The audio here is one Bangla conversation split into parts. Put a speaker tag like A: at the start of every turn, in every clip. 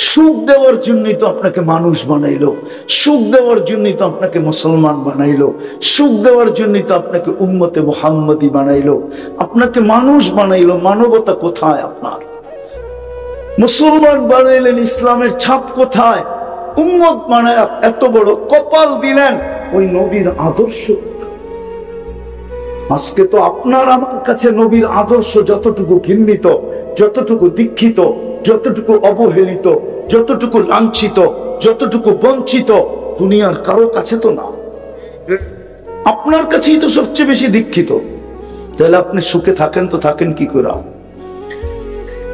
A: সুখ দেওয়ার জন্যই তো আপনাকে মানুষ বানাইলো, সুখ দেওয়ার জন্যই তো আপনাকে মুসলমান বানাইলো, সুখ দেওয়ার জন্যই তো আপনাকে উম্মতে মুহাম্মদী বানাইলো, আপনাকে মানুষ বানাইলো। মানবতা কোথায় আপনার? মুসলমান বানাইলেন, ইসলামের ছাপ কোথায়? উম্মত বানায় এত বড় কপাল দিলেন, ওই নবীর আদর্শ। আজকে তো আপনার আমার কাছে নবীর আদর্শ যতটুকু ঘৃণিত, যতটুকু দীক্ষিত, যতটুকু অবহেলিত, যতটুকু লাঞ্ছিত, যতটুকু বঞ্চিত, দুনিয়ার কারো কাছে তো না। আপনার কাছেই তো সবচেয়ে বেশি দীক্ষিত। তাহলে আপনি সুখে থাকেন তো থাকেন কি করে?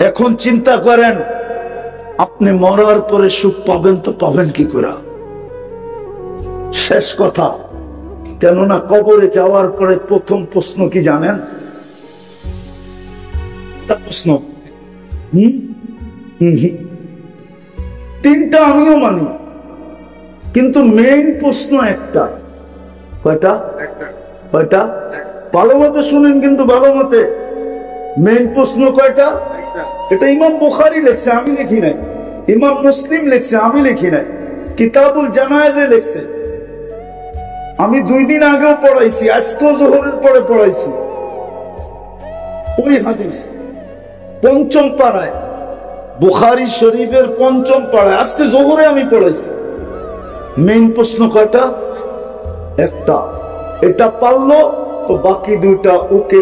A: এখন চিন্তা করেন, আপনি মরার পরে সুখ পাবেন তো পাবেন কি করে? শেষ কথা, কেননা কবরে যাওয়ার পরে প্রথম প্রশ্ন কি জানেন? তা প্রশ্ন তিনটা আমিও মানি, কিন্তু মেইন প্রশ্ন একটা। কয়টা? কয়টা? ভালো মতে শুনেন, কিন্তু ভালো মতে। মেইন প্রশ্ন কয়টা? এটা ইমাম বুখারী লেখছে, আমি লিখি নাই। ইমাম মুসলিম লেখছে, আমি লিখি নাই। কিতাবুল জানায়েজে লেখছে। আমি 2 দিন আগেও পড়াইছি, আজকেও জোহরের পরে পড়াইছি ওই হাদিস। 5ম পাড়ায়, বুখারী শরীফের 5ম পাড়ায়, আজকে জোহরে আমি পড়াইছি। মেইন প্রশ্ন কয়টা? একটা। এটা পারলো তো বাকি 2টা ওকে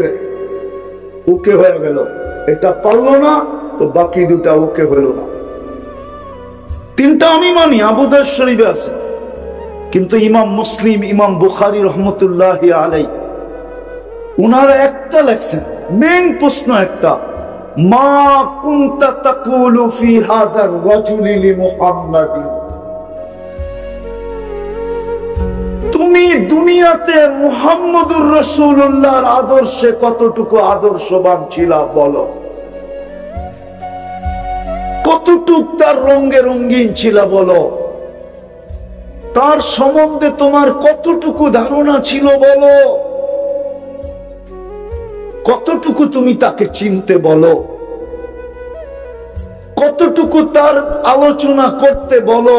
A: ওকে হয়ে গেল। এটা পারলো না তো বাকি 2টা ওকে হইল না। 3টা আমি মানি, আবু দাউদ শরীফে আছে। কিন্তু ইমাম মুসলিম, ইমাম বুখারী রহমতুল্লাহি আলাইহি, উনারা একটা লেখছেন, মেইন প্রশ্ন একটা, মা কুনতা তাকুলু ফি হাদার রাজুলি লিমুহাম্মাদিন। তুমি দুনিয়াতে মুহাম্মদুর রাসূলুল্লাহর আদর্শে কতটুকু আদর্শবান ছিলা বলো? কতটুক তার রঙে রঙিন ছিলা বলো? তার সম্বন্ধে তোমার কতটুকু ধারণা ছিল বলো? কতটুকু তুমি তাকে চিনতে বলো? কতটুকু তার আলোচনা করতে বলো?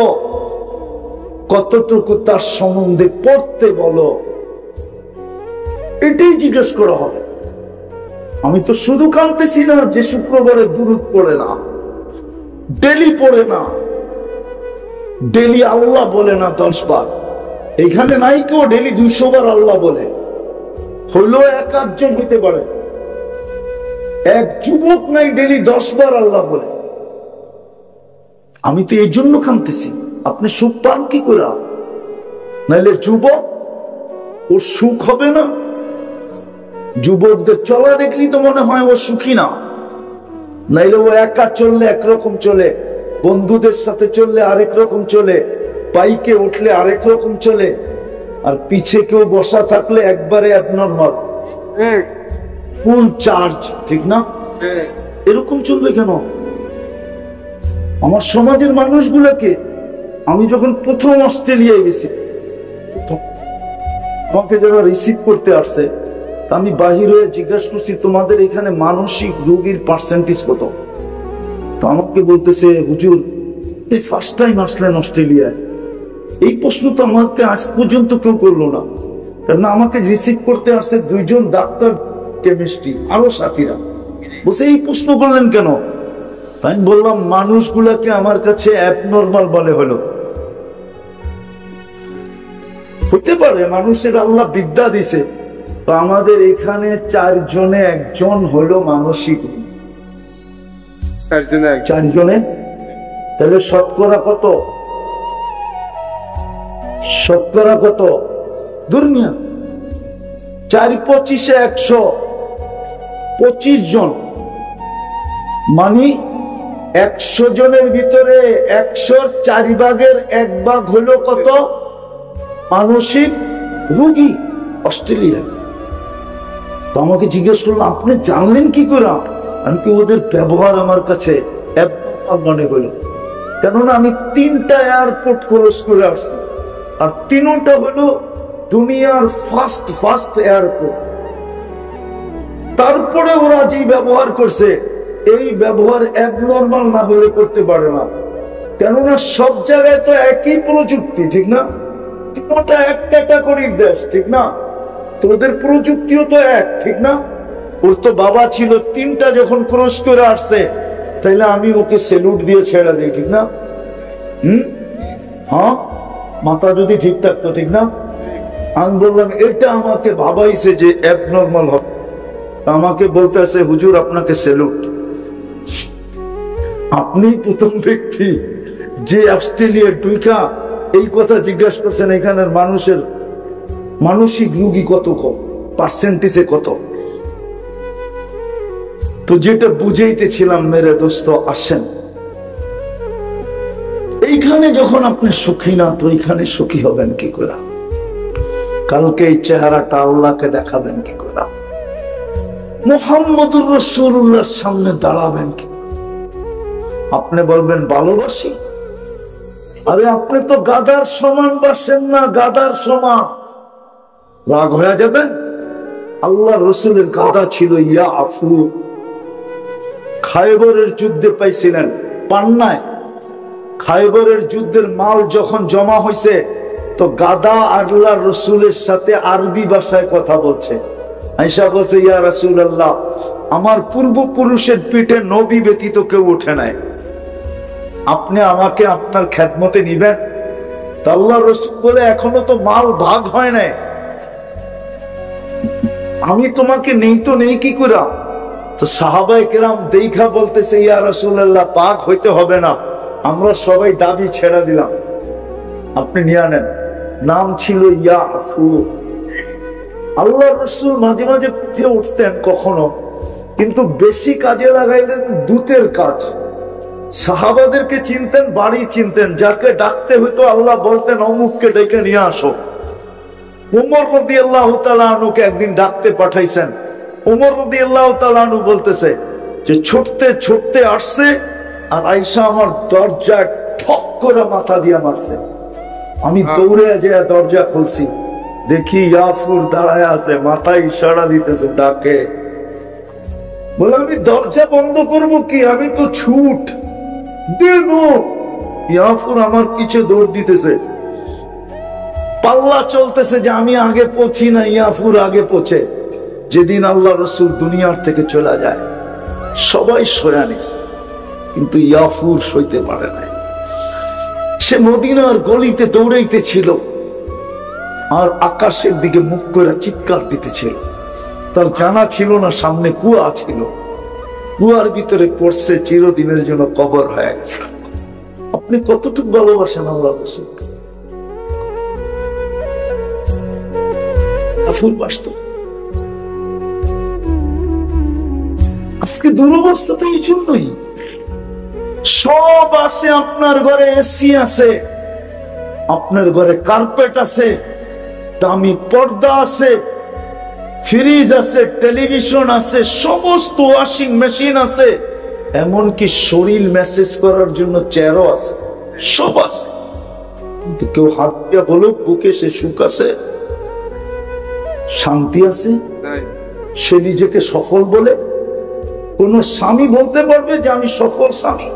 A: কতটুকু তার সম্বন্ধে পড়তে বলো? এটাই জিজ্ঞেস করা হবে। আমি তো শুধু কাঁদতেছি না যে শুক্রবারে দুরূদ পড়ে না, ডেলি পড়ে না, ডেলি আল্লাহ বলে না 10 বার। এখানে নাই কেউ ডেলি 200 বার আল্লাহ বলে, হইলো 1-8 জন হইতে পারে। এক যুবক নাই ডেলি 10 বার আল্লাহ বলে। আমি তো এই জন্য কাঁদতেছি। আপনি সুখ পান কি করে? নাইলে যুবক, ওর সুখ হবে না। যুবকদের চলা দেখলি তো মনে হয় ও সুখী না। নাইলে ও একা চললে একরকম চলে, বন্ধুদের সাথে চললে আরেক রকম চলে, বাইকে উঠলে আরেক রকম চলে, আর পিছে কেউ বসা থাকলে একবারে অ্যাবনর্মাল, ফুল চার্জ, ঠিক না? এরকম চলবে কেন? আমার সমাজের মানুষগুলোকে, আমি যখন প্রথম অস্ট্রেলিয়ায় গেছি, আমাকে যারা রিসিভ করতে আসছে, আমি বাহির হয়ে জিজ্ঞাসা করছি, তোমাদের এখানে মানসিক রোগীর পার্সেন্টেজ কত? তো আমাকে বলতেছে, হুজুর এই ফার্স্ট টাইম আসলেন অস্ট্রেলিয়ায়, এই প্রশ্ন তো আমাকে আজ পর্যন্ত কেউ করলো না। কারণ আমাকে রিসিভ করতে আসছে 2 জন ডাক্তার, কেমিস্ট্রি, আরো সাথীরা। বলছে এই প্রশ্ন করলেন কেন? আমি বললাম, মানুষগুলাকে আমার কাছে অ্যাবনর্মাল বলে হলো। হতে পারে মানুষের আল্লাহ বিদ্যা দিছে, তো আমাদের এখানে 4 জনে 1 জন হলো মানসিক। 4 জনে, তাহলে শতকরা কত? শতকরা কত? দুনিয়া 4-25-এ 125 জন, মানে 100 জনের ভিতরে 100-র 4 ভাগের 1 ভাগ হলো কত? মানসিক রোগী অস্ট্রেলিয়া। তো আমাকে জিজ্ঞেস করলো, আপনি জানলেন কি করে? আমি কি, ওদের ব্যবহার আমার কাছে মনে হলো। কেননা আমি 3টা এয়ারপোর্ট ক্রস করে আসছি, আর 3টা হলো দুনিয়ার ফার্স্ট এয়ারপোর্ট। তারপরে ওরা যে ব্যবহার করছে, এই ব্যবহার অ্যাবনর্মাল না হলে করতে পারে না। কেননা সব জায়গায় তো একই প্রযুক্তি, ঠিক না? ওটা এক ক্যাটাগরির দেশ, ঠিক না? তোদের প্রযুক্তিও তো এক, ঠিক না? ওর তো বাবা ছিল 3টা, যখন ক্রস করে আসছে, তাইলে আমি ওকে সেলুট দিয়ে ছেড়ে দিই, ঠিক না? হ্যাঁ, মাথা যদি ঠিক থাকতো, ঠিক না? আমি বললাম এটা আমাকে ভাবাইছে যে অ্যাবনর্মাল হবে, আমাকে বলতেছে হুজুর আপনাকে সেলুট। আপনি প্রথম ব্যক্তি যে অস্ট্রেলিয়ার টুইকা এই কথা জিজ্ঞাসা করছেন এখানের মানুষের মানসিক রোগী কত, পার্সেন্টেজে কত। তো যেটা বুঝাইতেছিলাম মেরে দোস্ত, আসেন এইখানে যখন আপনি সুখী না, তো এইখানে সুখী হবেন কি করে? কালকে এই চেহারাটা আল্লাহকে দেখাবেন কি করে? মুহাম্মদুর রাসূলুল্লাহর সামনে দাঁড়াবেন কি? আপনি বলবেন ভালোবাসি, আরে আপনি তো গাদার সমান বাসেন না, গাদার সমান। রাগ হয়ে যাবেন? আল্লাহ রসুলের গাদা ছিল ইয়া আফু। খায়বরের যুদ্ধে পাইছিলেন, পান নাই? খায়বরের যুদ্ধের মাল যখন জমা হয়েছে, তো গাদা আল্লাহ রসুলের সাথে আরবি ভাষায় কথা বলছে। আয়েশা বলছে ইয়া রাসূলুল্লাহ, আমার পূর্বপুরুষের পিঠে নবী ব্যতীত কেউ উঠে নাই, আপনি আমাকে আপনার খেদমতে নিবেন? তো আল্লাহ রসুল বলে এখনো তো মাল ভাগ হয় নাই, আমি তোমাকে নেই তো নেই কি করে? তো সাহাবায়ে কেরাম দেখা বলতেছে ইয়া রাসূলুল্লাহ, পাক হইতে হবে না, আমরা সবাই দাবি ছেড়ে দিলাম, আপনি নিয়ে নেন। নাম ছিল ইয়া আফু। আল্লাহ রসুল মাঝে মাঝে পিঠে উঠতেন কখনো, কিন্তু বেশি কাজে লাগাইলেন দূতের কাজ। সাহাবাদেরকে চিনতেন, বাড়ি চিনতেন, যাকে ডাকতে হইতো আল্লাহ বলতেন অমুককে ডেকে নিয়ে আসো। উমর রাদিয়াল্লাহু তাআলা আনহুকে একদিন ডাকতে পাঠাইছেন। উমর রাদিয়াল্লাহু তাআলা আনহু বলতেছে যে ছুটতে ছুটতে আসছে, আর আয়েশা আমার দরজায় ঠক করে মাথা দিয়ে মারছে। আমি দৌড়ে যেয়ে দরজা খুলছি, দেখি ইয়াফুর দাঁড়ায় আছে, মাথায় ইশারা দিতেছে, ডাকে। বলে আমি দরজা বন্ধ করবো কি, আমি তো ছুট দেব। ইয়াফুর আমার পিছে দৌড় দিতেছে, পাল্লা চলতেছে যে আমি আগে পৌঁছি না, ইয়াফুর আগে পৌঁছে। যেদিন আল্লাহ রসুল দুনিয়ার থেকে চলে যায়, সবাই সয়া নিছে, কিন্তু ইয়াফুর সইতে পারে নাই। সে মদিনার গলিতে দৌড়াইতেছিল আর আকাশের দিকে মুখ করে চিৎকার দিতেছিল। তার জানা ছিল না সামনে কুয়া ছিল, কুয়ার ভিতরে পড়ছে, চিরদিনের জন্য কবর হয়ে গেছে। আপনি কতটুকু ভালোবাসেন আল্লাহ রসুলকে? আফুর বাসত। আজকে দুরবস্থা তো এই জন্যই। সব আছে, আপনার ঘরে এসি আছে, আপনার ঘরে কার্পেট আছে, দামি পর্দা আছে, ফ্রিজ আছে, টেলিভিশন আছে, সমস্ত ওয়াশিং মেশিন আছে, এমনকি শরীর মেসেজ করার জন্য চেয়ারও আছে, সব আছে। কিন্তু কেউ হাত দিয়ে বলুক বুকে সে সুখ আছে, শান্তি আছে, সে নিজেকে সফল বলে? কোন স্বামী বলতে পারবে যে আমি সফল স্বামী?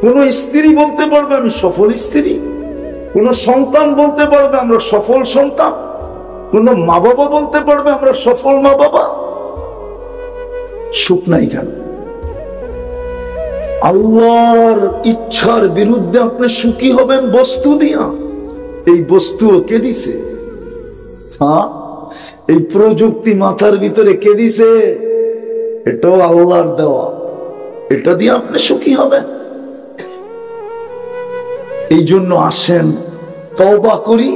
A: কোন স্ত্রী বলতে পারবে আমি সফল স্ত্রী? কোন সন্তান বলতে পারবে আমরা সফল সন্তান? কোন মা বাবা বলতে পারবে আমরা সফল মা বাবা? সুখ নাই কেন? আল্লাহর ইচ্ছার বিরুদ্ধে আপনি সুখী হবেন বস্তু দিয়া। এই বস্তু কে দিছে? হ্যাঁ, এই প্রযুক্তি মাথার ভিতরে কে দিছে? এটাও আল্লাহর দেওয়া। এটা দিয়ে আপনি সুখী হবেন? এই জন্য আসেন তওবা করি,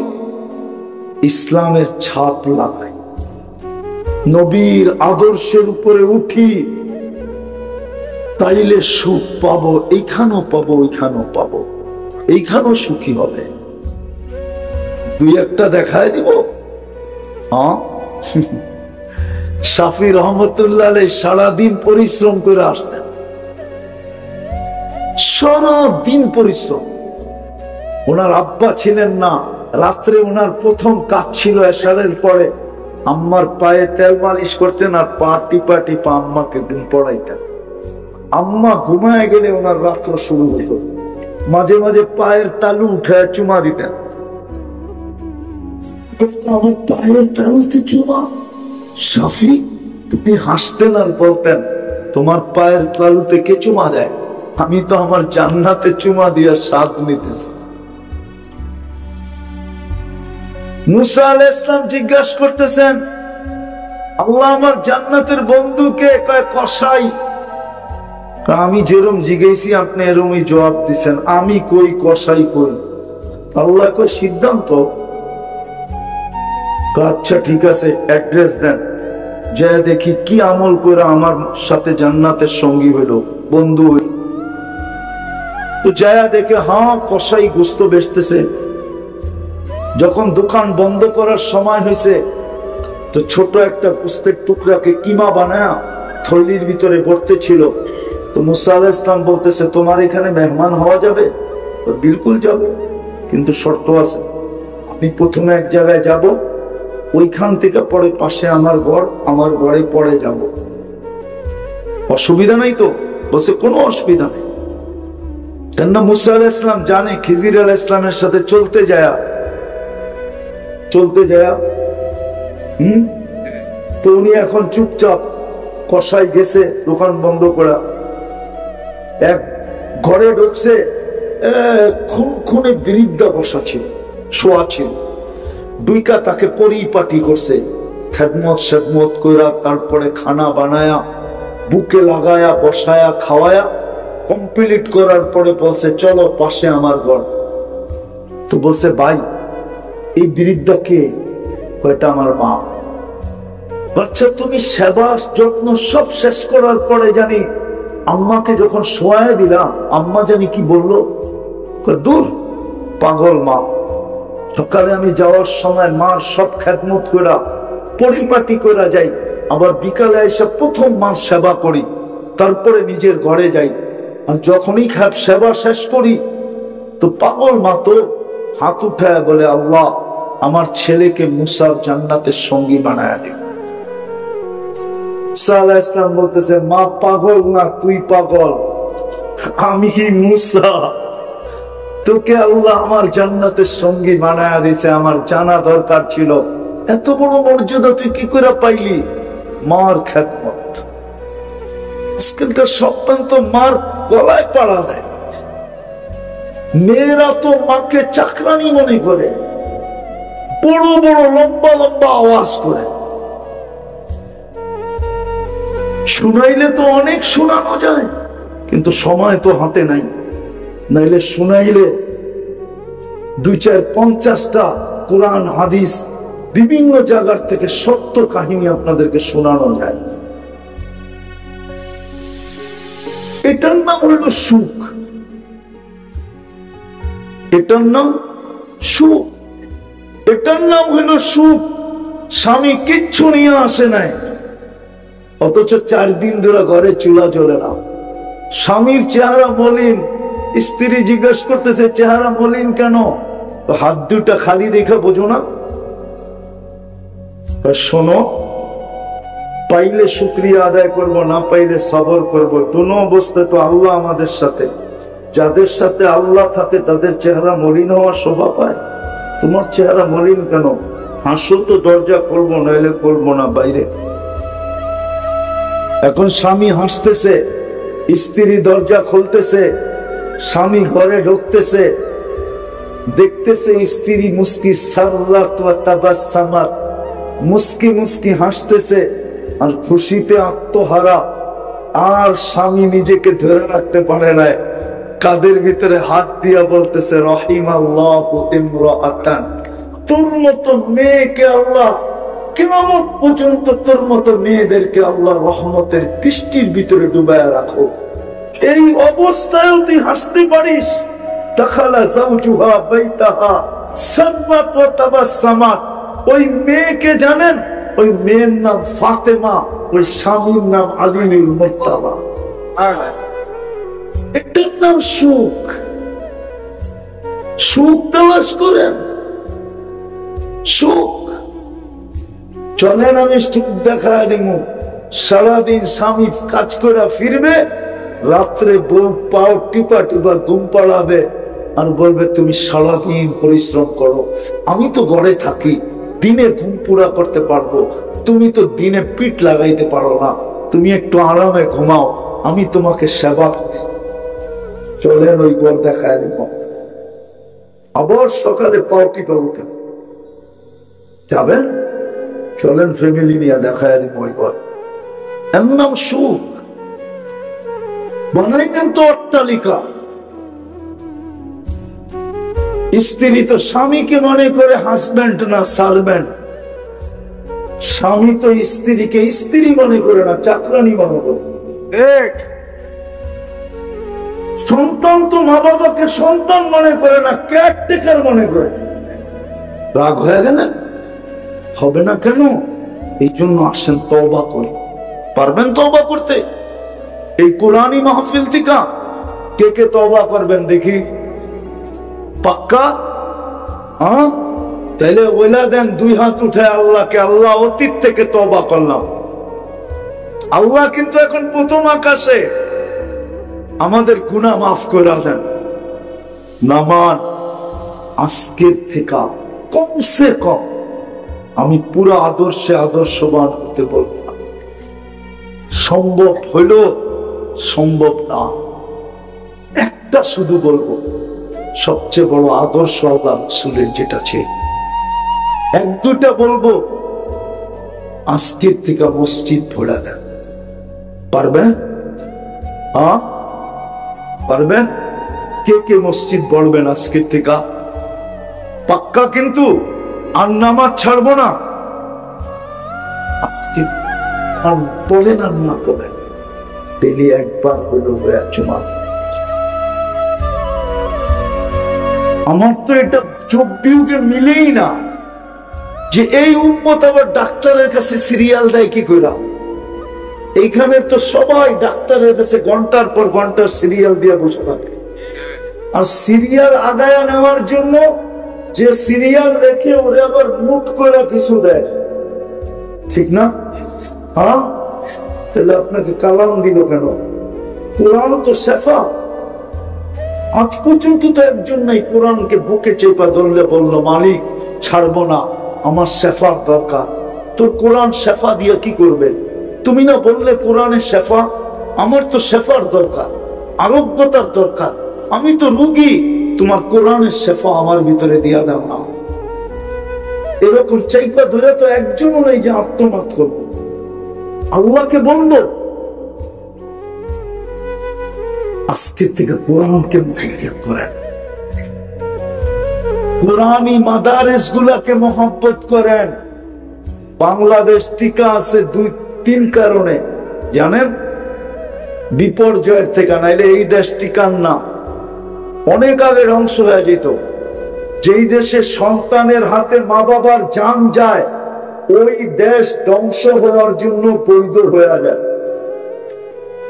A: ইসলামের ছাপ লাগাই, নবীর আদর্শের উপরে উঠি, তাইলে সুখ পাবো। এইখানেও পাবো, ওইখানেও পাবো, এইখানেও সুখী হবে। দুই একটা দেখায় দিব। শাফি রহমতুল্লাহ সারাদিন পরিশ্রম করে আসতেন, সারাদিন পরিশ্রম। ওনার আব্বা ছিলেন না, রাত্রে ওনার প্রথম কাজ ছিল এশারের পরে আম্মার পায়ে তেল মালিশ করতেন আর পা টিপা টিপা আম্মাকে ঘুম পড়াইতেন। আম্মা ঘুমায় গেলে ওনার রাত্র শুরু হতো। মাঝে মাঝে পায়ের তালু উঠে চুমা দিতেন। আমার পায়ের তালুতে চুমা? শাফি, তুমি হাসতেন আর বলতেন তোমার পায়ের তালুতে কে চুমা দেয়? আমি তো আমার জান্নাতে চুমা দিয়া স্বাদ নিতেছি। মুসা আলাইহিস সালাম জিজ্ঞাসা করতেছেন, আল্লাহ আমার জান্নাতের বন্ধুকে? কয় কসাই। আমি যেরম জিজ্ঞেসি আপনি এরমই জবাব দিচ্ছেন। আমি কই, কসাই কই? আল্লাহ কয় সিদ্ধান্ত। আচ্ছা ঠিক আছে, অ্যাড্রেস দেন, যা দেখি কি আমল করে আমার সাথে জান্নাতের সঙ্গী হইল, বন্ধু হইল। তো যায়া দেখে হ্যাঁ কসাই গোস্ত বেচতেছে। যখন দোকান বন্ধ করার সময় হয়েছে, তো ছোট একটা গোস্তের টুকরাকে কিমা বানায়া থলির ভিতরে ভরতে ছিল। তো মুসা আলাইহিস সালাম বলতেছে, তোমার এখানে মেহমান হওয়া যাবে? বিলকুল যাবে, কিন্তু শর্ত আছে। আমি প্রথমে এক জায়গায় যাব, ওইখান থেকে পরে পাশে আমার ঘর, আমার ঘরে পরে যাব। অসুবিধা নাই তো? বলছে কোনো অসুবিধা নেই। কেননা মুসা আলাইহিস সালাম জানে খিজির আলাইহিস সালামের সাথে চলতে যায় তো উনি এখন চুপচাপ, কসাই গেছে দোকান বন্ধ করা, এক ঘরে ঢুকছে, খুনে বৃদ্ধা বসা ছিল, শোয়া ছিল। দুইকা তাকে পরিপাটি করছে, খেদমত কইরা, তারপরে খানা বানায়া বুকে লাগায়া বসায়া খাওয়ায়া কমপ্লিট করার পরে বলছে চলো পাশে আমার ঘর। তো বলছে ভাই এই বৃদ্ধা কে? এটা আমার মা। বাচ্চা তুমি সেবা যত্ন সব শেষ করার পরে জানি আম্মাকে যখন শোয়া দিলাম, আম্মা জানি কি বললো, দূর পাগল মা। সকালে আমি যাওয়ার সময় মার সব খেদমত করা পরিপাটি করা যাই, আবার বিকালে এসে প্রথম মার সেবা করি, তারপরে নিজের ঘরে যাই। আর যখনই সেবা শেষ করি তো পাগল মা তো হাত উঠায় বলে, আল্লাহ আমার ছেলেকে মুসার জান্নাতের সঙ্গী বানায় দিন। মুসা আলাইহিস সালাম বলতেছে, মা পাগল না, তুই পাগল। আমি মুসা, তোকে আল্লাহ আমার জান্নাতের সঙ্গী বানায় দিছে, আমার জানা দরকার ছিল। এত বড় মর্যাদা তুই কি করে পাইলি? মার খেদমত। আজকালকার সন্তান তো মার গলায় পাড়া দেয়। মেয়েরা তো মাকে চাকরানি মনে করে, বড় বড় লম্বা লম্বা আওয়াজ করে। শুনাইলে তো অনেক শোনানো যায়, কিন্তু সময় তো হাতে নাই। নাইলে শুনাইলে 2-4-50টা কোরআন হাদিস বিভিন্ন জায়গার থেকে সত্য কাহিনী আপনাদেরকে শোনানো যায়। এটার নাম হইল সুখ, এটার নাম সুখ, এটার নাম হইল সুখ। স্বামী কিচ্ছু নিয়ে আসে নাই, অথচ 4 দিন ধরে ঘরে চুলা জ্বলে না। স্বামীর চেহারা মলিন, স্ত্রী জিজ্ঞাসা করতেছে চেহারা মলিন কেন? হাত দুটা খালি দেখে বোঝো না? শোনো, পাইলে শুকরিয়া আদায় করব, না পাইলে সবর করব। দোনো অবস্থায় তো আল্লাহ আমাদের সাথে। যাদের সাথে আল্লাহ থাকে তাদের চেহারা মলিন হওয়ার শোভা পায়। তোমার চেহারা মলিন কেন? হাসো তো, দরজা খুলবো, নইলে খুলবো না বাইরে। এখন স্বামী হাসতেছে, স্ত্রী দরজা খুলতেছে, স্বামী ঘরে ঢুকতেছে, দেখতেছে স্ত্রী মুস্কি সাররাত ওয়া তাবাসসামাত, মুস্কি মুস্কি হাসতেছে আর খুশিতে আত্মহারা। আর স্বামী নিজেকে ধরে রাখতে পারে না, কাদের ভিতরে হাত দিয়া বলতেছে রাহিমাল্লাহু ইমরাআতান, তোর মতো মেয়েকে আল্লাহ কিয়ামত পর্যন্ত, তোর মতো মেয়েদেরকে আল্লাহ রহমতের বৃষ্টির ভিতরে ডুবায়া রাখো। এই অবস্থায় তুই হাসতে পারিস। দাখালা যাওজুহা বাইতাহা সাররাত ওয়া তাবাসসামাত। ওই মেয়েকে জানেন? ওই মেয়ের নাম ফাতেমা, ওই স্বামীর নাম আলীউল মুর্তাবা। এটার নাম সুখ। সুখ তালাশ করেন, সুখ। চলেন আমি সুখ দেখা দেব। সারাদিন স্বামী কাজ করে ফিরবে, রাত্রে বউ পাও টিপা টিপা ঘুম পাড়াবে আর বলবে তুমি সারাদিন পরিশ্রম করো, আমি তো ঘরে থাকি, দিনে ঘুম পুরা করতে পারবো, তুমি তো দিনে পিঠ লাগাইতে পারো না, তুমি একটু আরামে ঘুমাও, আমি তোমাকে সেবা। চলেন ওই ঘর দেখায় দিব, আবার সকালে পাও টিপা উঠে যাবেন, চলেন ফ্যামিলি নিয়ে দেখায় দিব ওই ঘর। এর নাম সুখ। বানাইলেন তো অট্টালিকা। স্ত্রী তো স্বামীকে মনে করে হাজব্যান্ড না সার্ভেন্ট, স্বামী তো স্ত্রীকে স্ত্রী মনে করে না চাকরানি মনে করে। সন্তান তো মা বাবাকে সন্তান মনে করে না কেয়ারটেকার মনে করে। রাগ হয়ে গেলে হবে না কেন? এই জন্য আসেন তওবা করি। পারবেন তওবা করতে? এই কোরআনী মাহফিল থেকে কে কে তওবা করবেন দেখি? পাক্কা? হ্যাঁ, তাইলে ওইলা দেন, দুই হাত উঠে আল্লাহকে, আল্লাহ অতীত থেকে তওবা করলাম। আল্লাহ কিন্তু এখন প্রথম আকাশে, আমাদের গুনাহ মাফ করে দেন। নামান আজকের থেকে কমসে কম আমি পুরো আদর্শে আদর্শবান হতে বলবো না। সম্ভব হইল, সম্ভব না, একটা শুধু বলবো, সবচেয়ে বড় আদর্শ আল্লাহ রাসূলের যেটা ছিল। এক দুটা বলবো, আজকের থেকে মসজিদ ভরা দেন। পারবেন? হ্যাঁ পারবেন? কে কে মসজিদ বলবেন আজকের থেকে? পাক্কা কিন্তু? আর নামাজ ছাড়বো না আজকে। আর বলেন আর না বলেন, ডেলি একবার হলো জুমা। আমার তো এটা চোখ বিয়োগে মিলেই না যে এই উম্মত আবার ডাক্তারের কাছে সিরিয়াল দেয় কি করে। এইখানে তো সবাই ডাক্তারের কাছে ঘন্টার পর ঘন্টার সিরিয়াল দিয়ে বসে থাকে, আর সিরিয়াল আগায়া নেওয়ার জন্য যে সিরিয়াল রেখে ওরে আবার মুট করে কিছু দেয়, ঠিক না? হ্যাঁ, তাহলে আপনাকে কালাম দিল কেন? কোরআন তো শেফা। আজ পর্যন্ত তো একজন নাই কোরআনকে বুকে চেপা ধরলে বললো মালিক ছাড়বো না, আমার শেফার দরকার। তোর কোরআন শেফা দিয়ে কি করবে? তুমি না বললে কোরআনের শেফা? আমার তো শেফার দরকার, আরোগ্যতার দরকার, আমি তো রোগী, তোমার কোরআনের শেফা আমার ভিতরে দিয়া দাও না। এরকম চাইপা ধরে তো একজনও নেই যে আত্মনাদ করবো। আল্লাহকে বলবো আজকের থেকে কোরআনকে মহব্বত করেন, কোরআনী মাদারেস গুলাকে মহব্বত করেন। বাংলাদেশ টিকা আছে দুই তিন কারণে জানেন? বিপর্যয়ের থেকে, নাইলে এই দেশ টিকান না, অনেক আগে ধ্বংস হয়ে যেত। যেই দেশে সন্তানের হাতে মা বাবার জান যায়, ওই দেশ ধ্বংস হওয়ার জন্য বৈধ হয়ে যায়।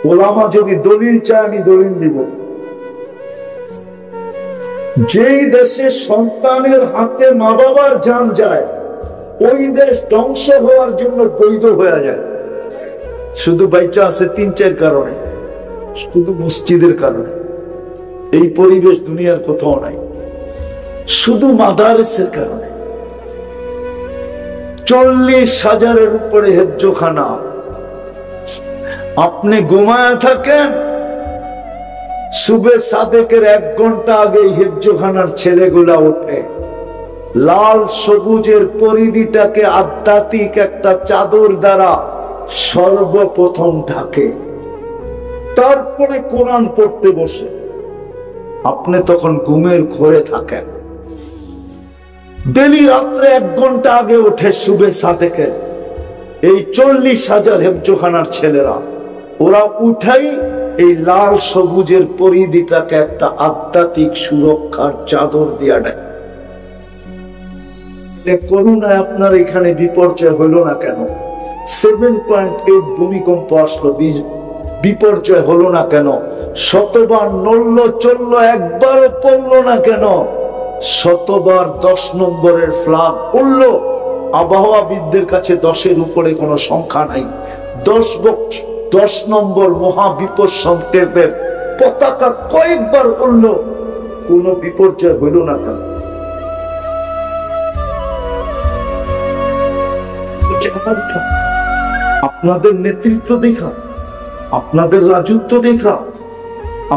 A: ওলামা যদি দলিল চায় আমি দলিল দিব। যেই দেশে সন্তানের হাতে মা বাবার জান যায়, ওই দেশ ধ্বংস হওয়ার জন্য বৈধ হয়ে যায়। শুধু বাইচা আছে তিন চার কারণে, শুধু মসজিদের কারণে। এই পরিবেশ দুনিয়ার কোথাও নাই, শুধু মাদারেসের কারণে। 40,000-এর উপরে হেফজোখানা। আপনি ঘুমায় থাকেন, সুবে সাদেকের 1 ঘন্টা আগে হেফজোখানার ছেলেগুলা ওঠে, লাল সবুজের পরিধিটাকে আধ্যাত্মিক একটা চাদর দ্বারা সর্বপ্রথম ঢাকে, তারপরে কোরআন পড়তে বসে। আপনি তখন ঘুমের ঘরে থাকেন। ডেলি রাত্রে 1 ঘন্টা আগে ওঠে সুবে সাদেকের এই 40,000 হেফজোখানার ছেলেরা। ওরা উঠাই এই লাল সবুজের পরিধিটাকে একটা আধ্যাত্মিক সুরক্ষার চাদর দিয়া দেয়। করুণায় আপনার এখানে বিপর্যয় হইল না কেন? 7.8 ভূমিকম্প আসলো, বিপর্যয় হলো না কেন? শতবার নড়লো চললো, একবারও পড়লো না কেন? শতবার 10 নম্বরের ফ্ল্যাগ উড়লো। আবহাওয়াবিদদের কাছে 10-এর উপরে কোনো সংখ্যা নাই। 10 10 নম্বর মহাবিপদ সংকেতের পতাকা কয়েকবার উড়ল, কোন বিপর্যয় হইল না কেন? আপনাদের নেতৃত্ব দেখা, আপনাদের রাজত্ব দেখা,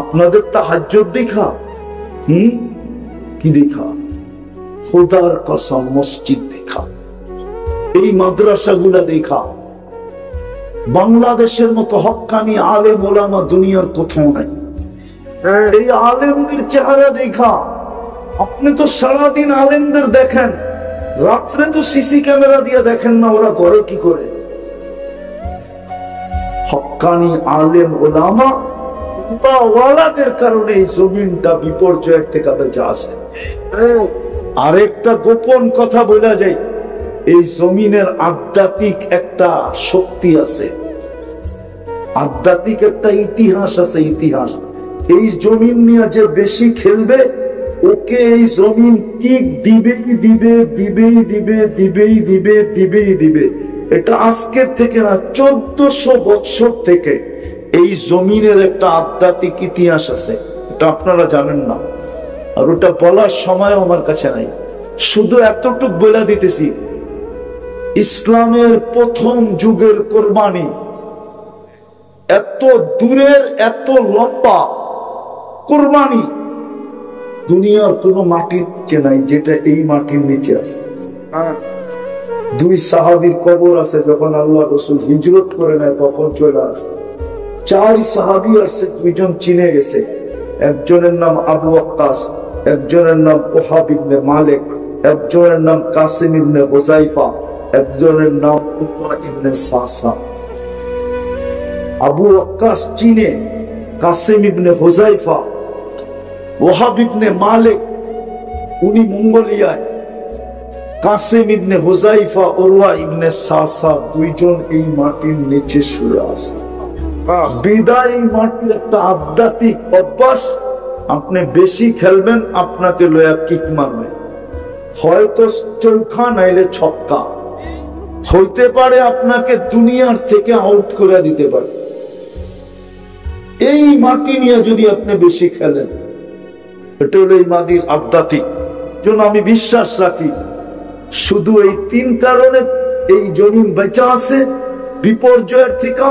A: আপনাদের তাহাজ্জুদ দেখা, কি দেখা? খোদার কসম মসজিদ দেখা, এই মাদ্রাসাগুলা দেখা। বাংলাদেশের মতো হক্কানি আলেম ওলামা দুনিয়ার কোথাও নাই। এই আলেমদের চেহারা দেখা, আপনি তো সারাদিন আলেমদের দেখেন, রাত্রে তো সিসি ক্যামেরা দিয়ে দেখেন না ওরা করে কি করে। হক্কানি আলেম ওলামা ওয়ালাদের কারণে এই জমিনটা বিপর্যয়ের থেকে বেঁচে আছে। আরেকটা গোপন কথা বলা যায়, এই জমিনের আধ্যাত্মিক একটা শক্তি আছে, আধ্যাত্মিক একটা ইতিহাস আছে। ইতিহাস এই জমিন নিয়ে যে বেশি খেলবে, ওকে এই জমিন ঠিক দিবেই দিবে, দিবেই দিবে, দিবেই দিবে, দিবেই দিবে। এটা আজকের থেকে না, 1400 বছর থেকে এই জমিনের একটা আধ্যাত্মিক ইতিহাস আছে, এটা আপনারা জানেন না। আর ওটা বলার সময় আমার কাছে নাই, শুধু এতটুক বলে দিতেছি, ইসলামের প্রথম যুগের কোরবানি এত দূরের, এত লম্বা কোরবানি দুনিয়ার কোন মাটির নিচে নাই, যেটা এই মাটির নিচে আছে। 2 সাহাবীর কবর আছে, যখন আল্লাহ রাসূল হিজরত করে নেয় তখন চলে আসে। 4 সাহাবী আছে, 2 জন চিনে গেছে। একজনের নাম আবু ওয়াক্কাস, একজনের নাম ওহাব ইবনে মালিক, একজনের নাম কাসিম ইবনে হুযাইফা, একজনের নাম উতবা ইবনে সাসা। আবু ওয়াক্কাস চিনে, কাসিম ইবনে হুযাইফা, ওহাব ইবনে মালিক উনি মঙ্গোলিয়ায়, কাসিম ইবনে হুযাইফা, উরওয়া ইবনে সাসা 2 জন এই মাটির নিচে শুয়ে আছে। বিদায় মাটির একটা আধ্যাত্মিক অভ্যাস, আপনি বেশি খেলবেন আপনাকে লয়া কিক মারবে, হয়তো চৌখা নাইলে ছক্কা, হইতে পারে আপনাকে দুনিয়ার থেকে আউট করে দিতে পারে। এই মাটি নিয়ে যদি আপনি বেশি খেলেন, এটা হলো এই মাটির আধ্যাত্মিক। জন্য আমি বিশ্বাস রাখি শুধু এই 3 কারণে এই জমিন বেঁচে আছে বিপর্যয়ের থেকে।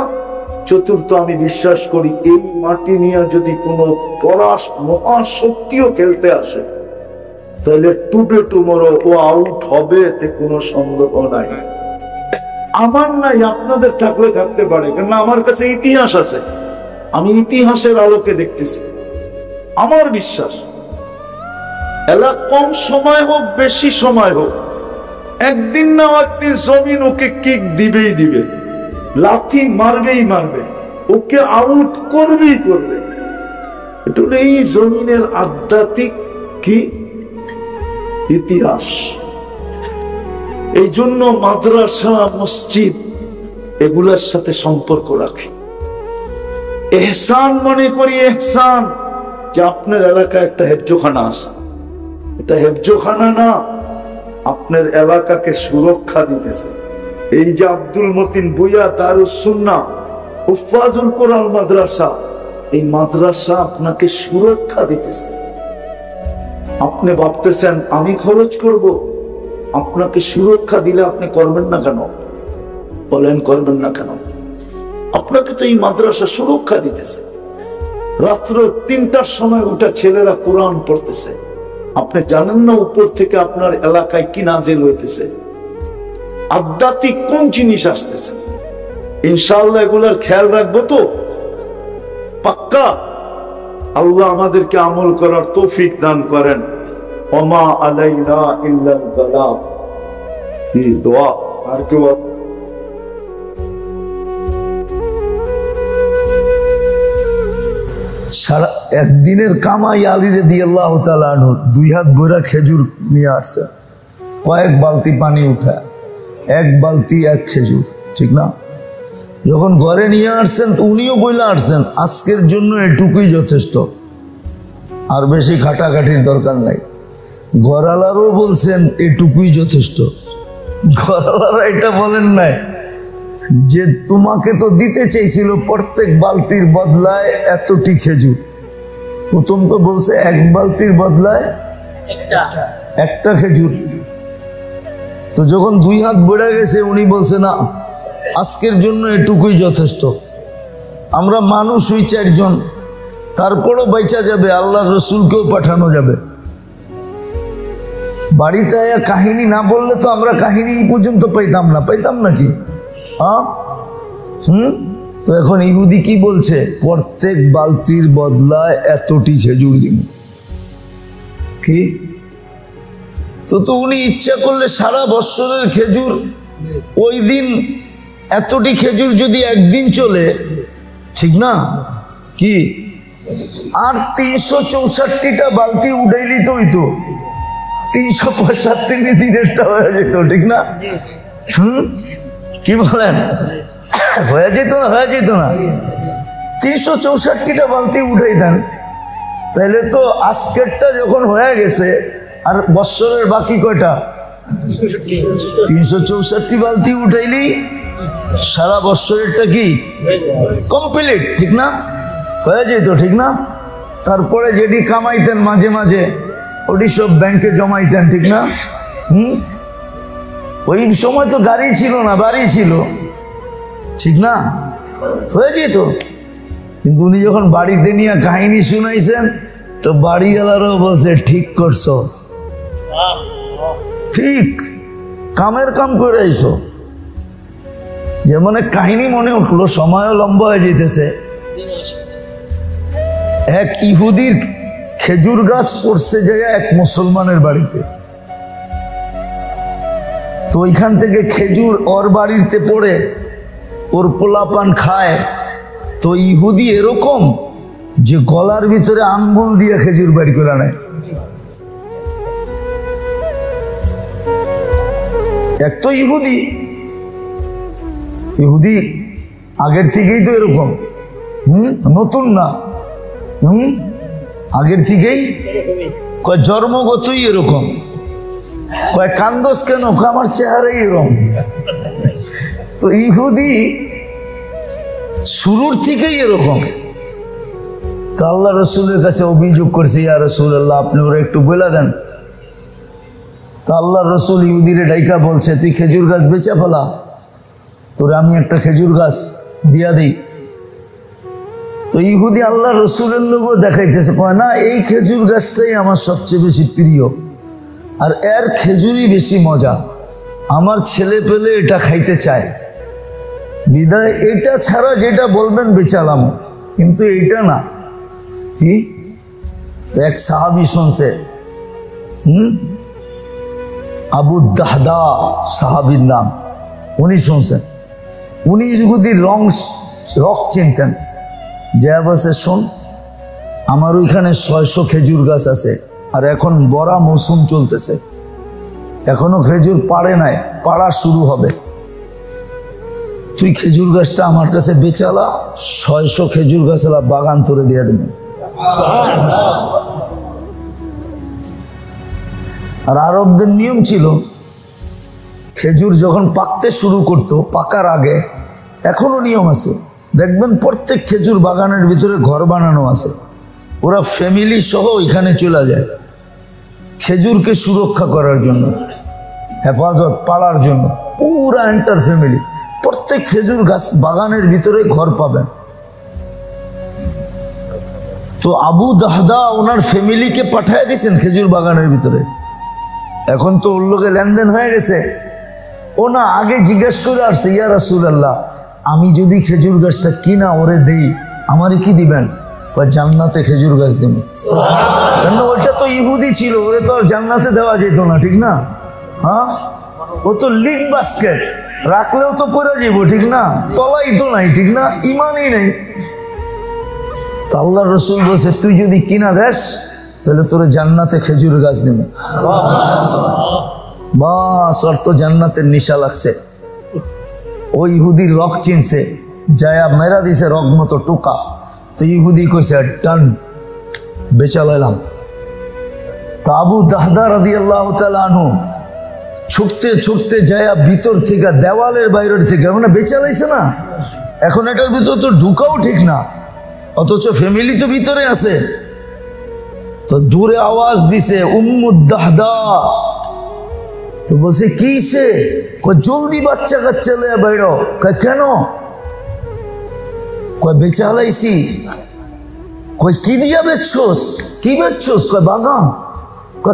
A: চতুর্থ, আমি বিশ্বাস করি এই মাটি নিয়ে যদি কোনো পরাশ মহাশক্তিও খেলতে আসে, তাহলে টুডে টুমরো ও আউট হবে, এতে কোনো সন্দেহ নাই। আমার নাই, আপনাদের থাকলে থাকতে পারে, কারণ আমার কাছে ইতিহাস আছে, আমি ইতিহাসের আলোকে দেখতেছি। আমার বিশ্বাস এলা কম সময় হোক বেশি সময় হোক, একদিন না একদিন জমিন ওকে কিক দিবেই দিবে, লাথি মারবেই মারবে, ওকে আউট করবেই করবে। এটা হলো এই জমিনের আধ্যাত্মিক কি ইতিহাস। এই জন্য মাদ্রাসা মসজিদ এগুলার সাথে সম্পর্ক রাখে। এহসান মনে করি, এহসান যে আপনার এলাকায় একটা হেফজোখানা আছে, এটা হেফজোখানা না, আপনার এলাকাকে সুরক্ষা দিতেছে। এই যে আব্দুল মতিন বুয়া দারুস সুন্নাহ হুফাজুল কোরআন মাদ্রাসা, এই মাদ্রাসা আপনাকে সুরক্ষা দিতেছে। আপনি ভাবতেছেন আমি খরচ করব, আপনাকে সুরক্ষা দিলে আপনি করবেন না কেন? বলেন করবেন না কেন? আপনাকে তো এই মাদ্রাসা সুরক্ষা দিতেছে। রাত্র 3টার সময় ওটা ছেলেরা কোরআন পড়তেছে, আপনি জানেন না উপর থেকে আপনার এলাকায় কি নাজিল হইতেছে, আধ্যাত্মিক কোন জিনিস আসতেছে। ইনশাআল্লাহ এগুলার খেয়াল রাখবো তো পাক্কা। আল্লাহ আমাদেরকে আমল করার তৌফিক দান করেন। ওমা আলাইনা ইল্লাল বালাগ। কি দোয়া আর কেউ
B: সারা একদিনের কামাই আলী রাদিয়াল্লাহু তাআলা আনহু 2 হাত ভরা খেজুর নিয়ে আসছে, কয়েক বালতি পানি উঠা, 1 বালতি 1 খেজুর, ঠিক না? যখন ঘরে নিয়ে আসছেন তো উনিও বইলা আসছেন আজকের জন্য এটুকুই যথেষ্ট, আর বেশি খাটাখাটির দরকার নাই। ঘরালারও বলছেন এটুকুই যথেষ্ট, ঘরালারা এটা বলেন নাই যে তোমাকে তো দিতে চাইছিল প্রত্যেক বালতির বদলায় এতটি খেজুর। প্রথম তো বলছে এক বালতির বদলায় একটা খেজুর। তো যখন 2 হাত বেড়ে গেছে উনি বলছে না, আজকের জন্য এটুকুই যথেষ্ট। আমরা মানুষ ওই 4 জন, তারপরও বাইচা যাবে, আল্লাহর রসুলকেও পাঠানো যাবে। বাড়িতে কাহিনী না বললে তো আমরা কাহিনী পর্যন্ত পাইতাম নাকি? তো এখন ইহুদি কি বলছে? প্রত্যেক বালতির বদলায় এতটি খেজুর দিব। কি তো উনি ইচ্ছা করলে সারা বছরের খেজুর ওই দিন, এতটি খেজুর যদি একদিন চলে, ঠিক না? কি আর 364টা বালতি উঠাইলি তো হইতো, 365 দিনেরটা হয়ে যেত, ঠিক না? কি বলেন? হয়ে যেত না? 364টা বালতি উঠাই দেন, তাহলে তো আজকেরটা যখন হয়ে গেছে আর বৎসরের বাকি কয়টা? 364 বালতি উঠাইলি সারা বৎসরেরটা কি কমপ্লিট, ঠিক না? হয়ে যেত, ঠিক না? তারপরে যেটি কামাইতেন মাঝে মাঝে ওটি সব ব্যাংকে জমাইতেন, ঠিক না? ওই সময় তো গাড়ি ছিল না, বাড়ি ছিল, ঠিক না? হয়ে যেত। কিন্তু উনি যখন বাড়িতে নিয়ে কাহিনী শুনাইছেন তো বাড়িওয়ালারও বলছে ঠিক করছো, ঠিক কামের কাম করে আইসো। যেমন এক কাহিনী মনে উঠলো, সময়ও লম্বা হয়ে যেতেছে। এক ইহুদির খেজুর গাছ পড়ছে যায় এক মুসলমানের বাড়িতে। তো ওইখান থেকে খেজুর ওর বাড়িতে পড়ে ওর পোলাপান খায়। তো ইহুদি এরকম যে গলার ভিতরে আঙ্গুল দিয়ে খেজুর বাড়ি করে নেয়। এক তো ইহুদি আগের থেকেই তো এরকম, নতুন না, আগের থেকেই কয় জন্মগতই এরকম। কয় কান্দস কেন? আমার চেহারাই এরকম। তো ইহুদি শুরুর থেকেই এরকম। তো আল্লাহ রসুলের কাছে অভিযোগ করছে, ইয়া রাসূলুল্লাহ আপনি ওরা একটু বলে দেন। তো আল্লাহ রসুল ইহুদিরে ডাইকা বলছে, তুই খেজুর গাছ বেচা ফেলা, তোরে আমি একটা খেজুর গাছ দিয়া দিই। তো ইহুদি আল্লাহ রসুলের লোকও দেখাইতেছে, কয় না এই খেজুর গাছটাই আমার সবচেয়ে বেশি প্রিয়, আর এর খেজুরই বেশি মজা, আমার ছেলে পেলে এটা খাইতে চায়, বিদায় এটা ছাড়া যেটা বলবেন বেচালাম, কিন্তু এইটা না। কি এক সাহাবী শুনছে, আবু দাহদা সাহাবীর নাম, উনি শুনছেন। উনি ইহুদির রক চিনতেন। যা বলছে, শোন আমার ওইখানে 600 খেজুর গাছ আছে, আর এখন বড়া মৌসুম চলতেছে, এখনো খেজুর পাড়ে নাই, পাড়া শুরু হবে। তুই খেজুর গাছটা আমার কাছে বেচালা, 600 খেজুর গাছলা বাগান তোরে দিয়ে দেব। আর আরবদের নিয়ম ছিল, খেজুর যখন পাকতে শুরু করতো, পাকার আগে, এখনো নিয়ম আছে, দেখবেন প্রত্যেক খেজুর বাগানের ভিতরে ঘর বানানো আছে। ওরা ফ্যামিলি সহ এখানে চলে যায় খেজুরকে সুরক্ষা করার জন্য, হেফাজত পালার জন্য। পুরা এন্টার ফ্যামিলি প্রত্যেক খেজুর গাছ বাগানের ভিতরে ঘর পাবেন। তো আবু দাহদা ওনার ফ্যামিলিকে পাঠিয়ে দিয়েছেন খেজুর বাগানের ভিতরে। এখন তো ওর লোকে লেনদেন হয়ে গেছে। ও না আগে জিজ্ঞেস করে আসছে, ইয়া রাসূলুল্লাহ আমি যদি খেজুর গাছটা কিনা ওরে দেই, আমারে কি দিবেন? জান্নাতে খেজুর গাছ দিব। কেন? ওইটা তো ইহুদি ছিল, ওরে তো আর জান্নাতে দেওয়া যেত না, ঠিক না? হ্যাঁ, ও তো লিক বাস্কেট, রাখলেও তো পড়ে যাব, ঠিক না? তলাই তো নাই, ঠিক না? ইমানই নেই। তো আল্লাহ রসুল বলছে, তুই যদি কিনা দেস তাহলে তোর জান্নাতে খেজুর গাছ দিব। বাস, ওর তো জান্নাতের নিশা লাগছে। ওই ইহুদির রক চিনছে, যায়া মেরা দিছে রক মতো টোকা। তো ইহুদি কইছে, টান বেচা লাইলাম। তো আবু দাহদা রাদিয়াল্লাহু তাআলা আনহু ছুটতে ছুটতে যায় ভিতর থেকে, দেওয়ালের বাইরের থেকে, মানে বেচা লাইছে না, এখন এটার ভিতর তো ঢুকাও ঠিক না, অথচ ফ্যামিলি তো ভিতরে আছে। তো দূরে আওয়াজ দিছে উম্মুদ দাহদা। তো বলছে কি সে? জলদি বাচ্চা কাচ্চা লয়ে বাইরো। কেন? বেচা লাইছি। কি দিয়া বেচছোস? কি বেচছোস? বাগান।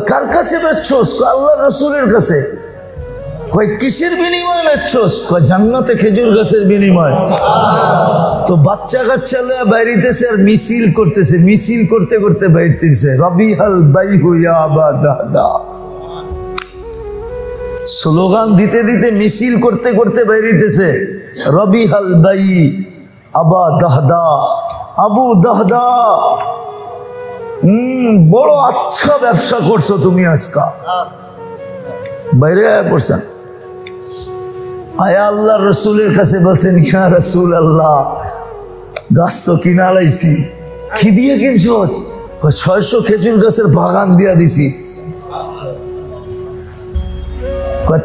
B: কার কাছে বেচছোস? আল্লাহ রসুলের কাছে। কিসের বিনিময় বেচছোস? জান্নাতে খেজুর গাছের বিনিময়। তো বাচ্চা কাচ্চা লয়ে বাইরিতেছে আর মিছিল করতেছে, মিছিল করতে করতে বাইরতেছে রবিহাল বাইহু ইয়া আবা দাহদা। স্লোগান দিতে দিতে মিছিল করতে করতে বাইরিতেছে রবিহাল বাই আবা দাহদা, আবু দাহদা। বড় আচ্ছা ব্যবসা করছো তুমি আজকা। বাইরে পড়ছেন, আয়া আল্লাহ রসুলের কাছে বলছেন ইয়া রসুল আল্লাহ, গাছ তো কিনা লাইছি। কি দিয়ে কিনছ? 600 খেজুর গাছের বাগান দিয়া দিছি।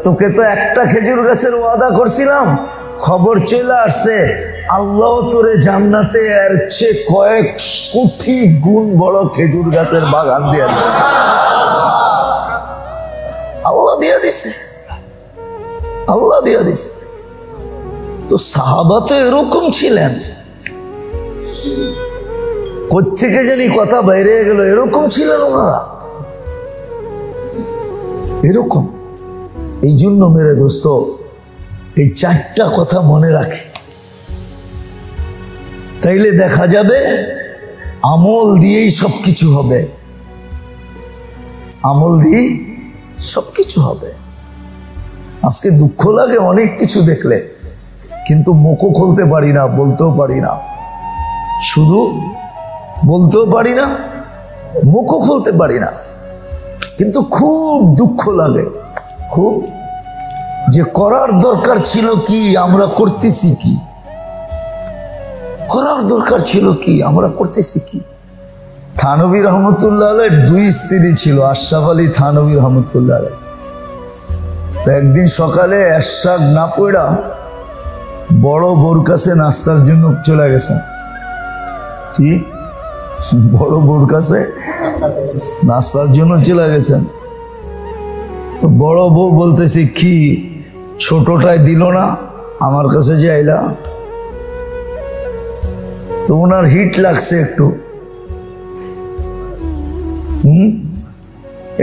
B: তোকে তো একটা খেজুর গাছের ওয়াদা করছিলাম, খবর চলে আসছে আল্লাহ তোরে জান্নাতে এর চেয়ে কয়েক কোটি গুণ বড় খেজুর গাছের বাগান দিয়া দিছে। আল্লাহ দিয়া দিছে, আল্লাহ দিয়া দিছে। তো সাহাবা তো এরকম ছিলেন, কোত্থেকে জানি কথা বাইরে গেল, এরকম ছিলেন ওনারা, এরকম। এই জন্য মেরে দোস্ত এই 4টা কথা মনে রাখে, তাইলে দেখা যাবে আমল দিয়েই সবকিছু হবে, আমল দিয়ে সবকিছু হবে। আজকে দুঃখ লাগে অনেক কিছু দেখলে, কিন্তু মুখও খুলতে পারি না, বলতেও পারি না, শুধু বলতেও পারি না, মুখও খুলতে পারি না, কিন্তু খুব দুঃখ লাগে, খুব। যে করার দরকার ছিল কি আমরা করতেছি কি, করার দরকার ছিল কি আমরা করতেছি কি। থানভী রহমতুল্লাহ আলাইহির 2 স্ত্রী ছিল, আশরাফ আলী থানভী রহমতুল্লাহ আলাইহি। তো একদিন সকালে এশাক না পড়া বড় বোর কাছে নাস্তার জন্য চলে গেছেন। কি? বড় বোর কাছে নাস্তার জন্য চলে গেছেন। বড় বউ বলতেছে কি ছোটটাই দিল না, আমার কাছে যে আইলা। তো ওনার হিট লাগছে একটু,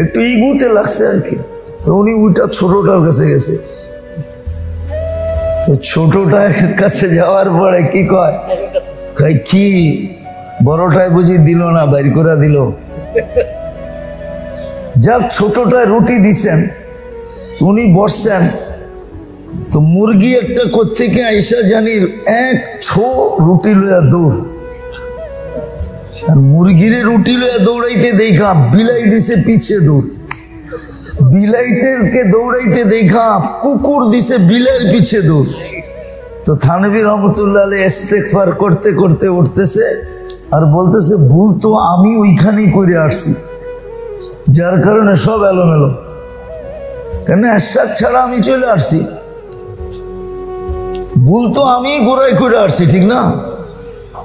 B: একটু ইগুতে লাগছে আর কি। তো উনি ওইটা ছোটটার কাছে গেছে। তো ছোটটার কাছে যাওয়ার পরে কি কয়, কি বড়টাই বুঝি দিল না, বাইর করে দিল। যাক ছোটটায় রুটি দিছেন, উনি বসছেন। তো মুরগি একটা কোত্থেকে আইসা জানির 1 ছো রুটি লইয়া দৌড়, আর মুরগিরে রুটি লইয়া দৌড়াইতে দেখা বিলাই দিছে পিছে দৌড়, বিলাইতে দৌড়াইতে দেখা কুকুর দিছে বিলাইয়ের পিছে দৌড়। তো থানভী রহমতুল্লাহ আলাইহি ইস্তেগফার করতে করতে উঠতেছে আর বলতেছে ভুল তো আমি ওইখানেই করে আসছি, যার কারণে সব এলোমেলো। কেন এশাক ছাড়া আমি চলে আসছি, ভুল তো আমি গোড়াই করে আসছি, ঠিক না?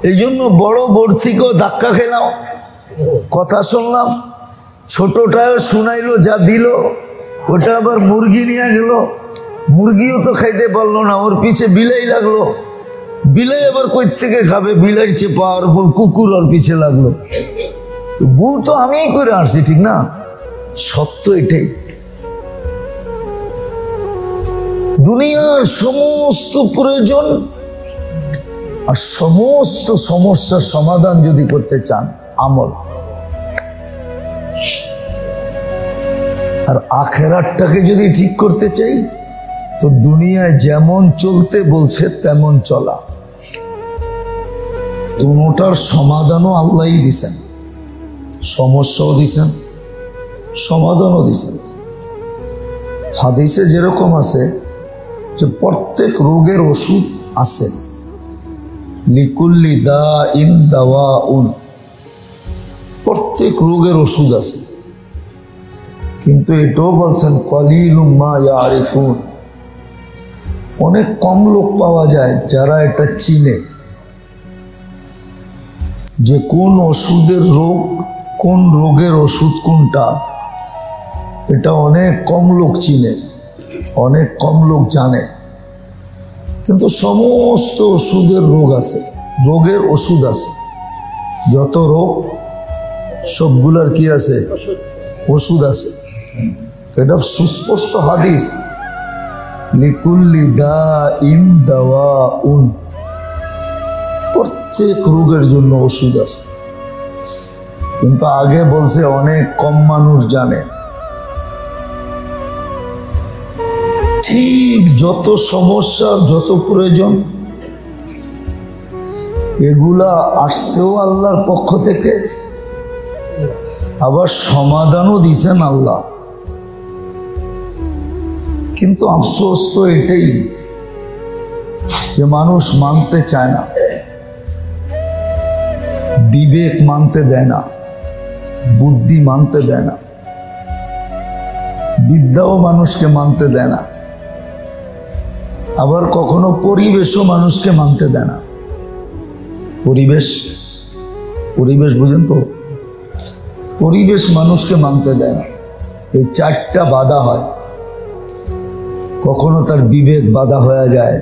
B: এই জন্য বড় বোর থেকেও ধাক্কা খেলাম, কথা শুনলাম, ছোটটাও শুনাইলো, যা দিল ওটা আবার মুরগি নিয়ে গেল, মুরগিও তো খাইতে পারলো না, ওর পিছে বিলাই লাগলো, বিলাই আবার কই থেকে খাবে, বিলাইয়ের চেয়ে পাওয়ারফুল কুকুর ওর পিছে লাগলো। ভুল তো আমিই করে আসছি, ঠিক না? সত্য এটাই। দুনিয়ার সমস্ত প্রয়োজন আর সমস্ত সমস্যার সমাধান যদি করতে চান, আমল। আর আখেরাতটাকে যদি ঠিক করতে চাই, তো দুনিয়ায় যেমন চলতে বলছে তেমন চলা। দুটোটার সমাধানও আল্লাহই দিছেন, সমস্যাও দিছেন, সমাধানও দিছেন। হাদিসে যেরকম আছে যে প্রত্যেক রোগের ওষুধ আছে, লিকুল্লি দাইন দাওয়াউন, প্রত্যেক রোগের ওষুধ আছে। কিন্তু এটাও বলছেন কলিলুম মা ইয়ারিফুন, অনেক কম লোক পাওয়া যায় যারা এটা চিনে যে কোন ওষুধের রোগ, কোন রোগের ওষুধ কোনটা, এটা অনেক কম লোক চিনে, অনেক কম লোক জানে। কিন্তু সমস্ত ওষুধের রোগ আছে, রোগের ওষুধ আছে। যত রোগ সবগুলার কি আছে? ওষুধ আছে। এটা সুস্পষ্ট হাদিস, লিকুল্লি দাইন দাওয়াউন, প্রত্যেক রোগের জন্য ওষুধ আছে। কিন্তু আগে বলছে অনেক কম মানুষ জানে। ঠিক যত সমস্যার যত প্রয়োজন এগুলা আসছেও আল্লাহর পক্ষ থেকে, আবার সমাধানও দিছেন আল্লাহ। কিন্তু আফসোস তো এটাই যে মানুষ মানতে চায় না, বিবেক মানতে দেয় না, বুদ্ধি মানতে দেয় না, বিদ্যাও মানুষকে মানতে দেয় না, আবার কখনো পরিবেশও মানুষকে মানতে দেয় না। পরিবেশ, পরিবেশ বুঝেন তো, পরিবেশ মানুষকে মানতে দেয় না। এই চারটা বাধা হয়, কখনো তার বিবেক বাধা হয়ে যায়,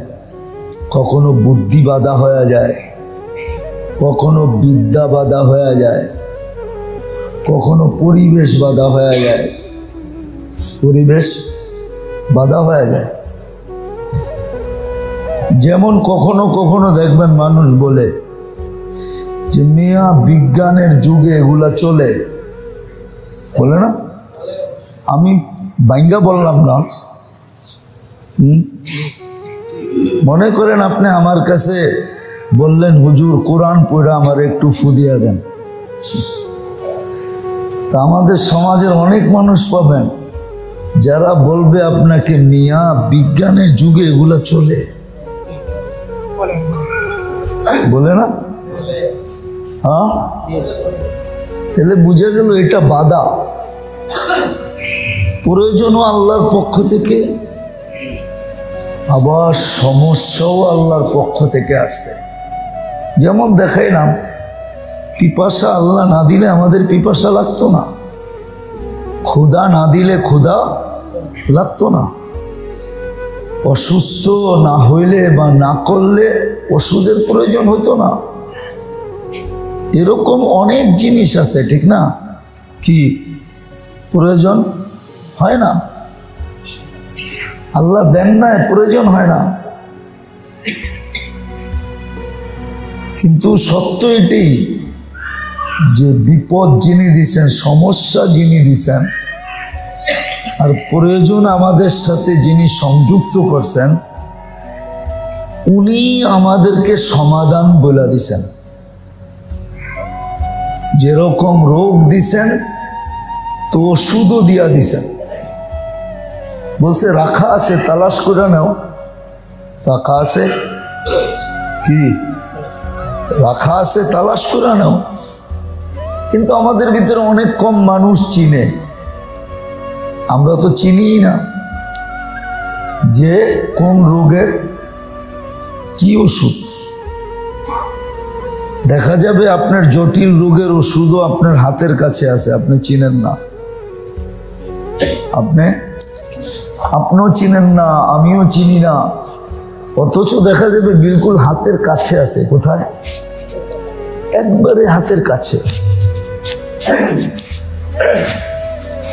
B: কখনো বুদ্ধি বাধা হয়ে যায়, কখনো বিদ্যা বাধা হয়ে যায়, কখনো পরিবেশ বাধা হয়ে যায়, পরিবেশ বাধা হয়ে যায়। যেমন কখনো কখনো দেখবেন মানুষ বলে যে মিয়া বিজ্ঞানের যুগে এগুলা চলে, বলে না? আমি বাইঙ্গা বললাম না। মনে করেন আপনি আমার কাছে বললেন হুজুর কোরআন পড়া আমার একটু ফুদিয়া দেন, তা আমাদের সমাজের অনেক মানুষ পাবেন যারা বলবে আপনাকে মিয়া বিজ্ঞানের যুগে এগুলা চলে, বলে না? হ্যাঁ, তাহলে বুঝে গেল এটা বাধা। প্রয়োজনও আল্লাহর পক্ষ থেকে, আবার সমস্যাও আল্লাহর পক্ষ থেকে আসছে। যেমন দেখাইলাম, পিপাসা আল্লাহ না দিলে আমাদের পিপাসা লাগতো না, ক্ষুধা না দিলে ক্ষুধা লাগতো না, অসুস্থ না হইলে বা না করলে ওষুধের প্রয়োজন হতো না। এরকম অনেক জিনিস আছে, ঠিক না? কি প্রয়োজন হয় না, আল্লাহ দেন না, প্রয়োজন হয় না। কিন্তু সত্য এটি যে বিপদ যিনি দিছেন, সমস্যা যিনি দিছেন, আর প্রয়োজন আমাদের সাথে যিনি সংযুক্ত করছেন, উনি আমাদেরকে সমাধান বলে দিছেন। যেরকম রোগ দিছেন তো ওষুধও দিয়া দিছেন। বলছে রাখা আছে, তালাশ করে নাও। রাখা আছে, কি রাখা আছে, তালাশ করে নাও। কিন্তু আমাদের ভিতরে অনেক কম মানুষ চিনে, আমরা তো চিনি না যে কোন রোগের কি ওষুধ। দেখা যাবে আপনার জটিল রোগের ওষুধও আপনার হাতের কাছে আছে, আপনি চিনেন না। আপনিও চিনেন না, আমিও চিনি না, অথচ দেখা যাবে বিলকুল হাতের কাছে আছে। কোথায়? একবারে হাতের কাছে।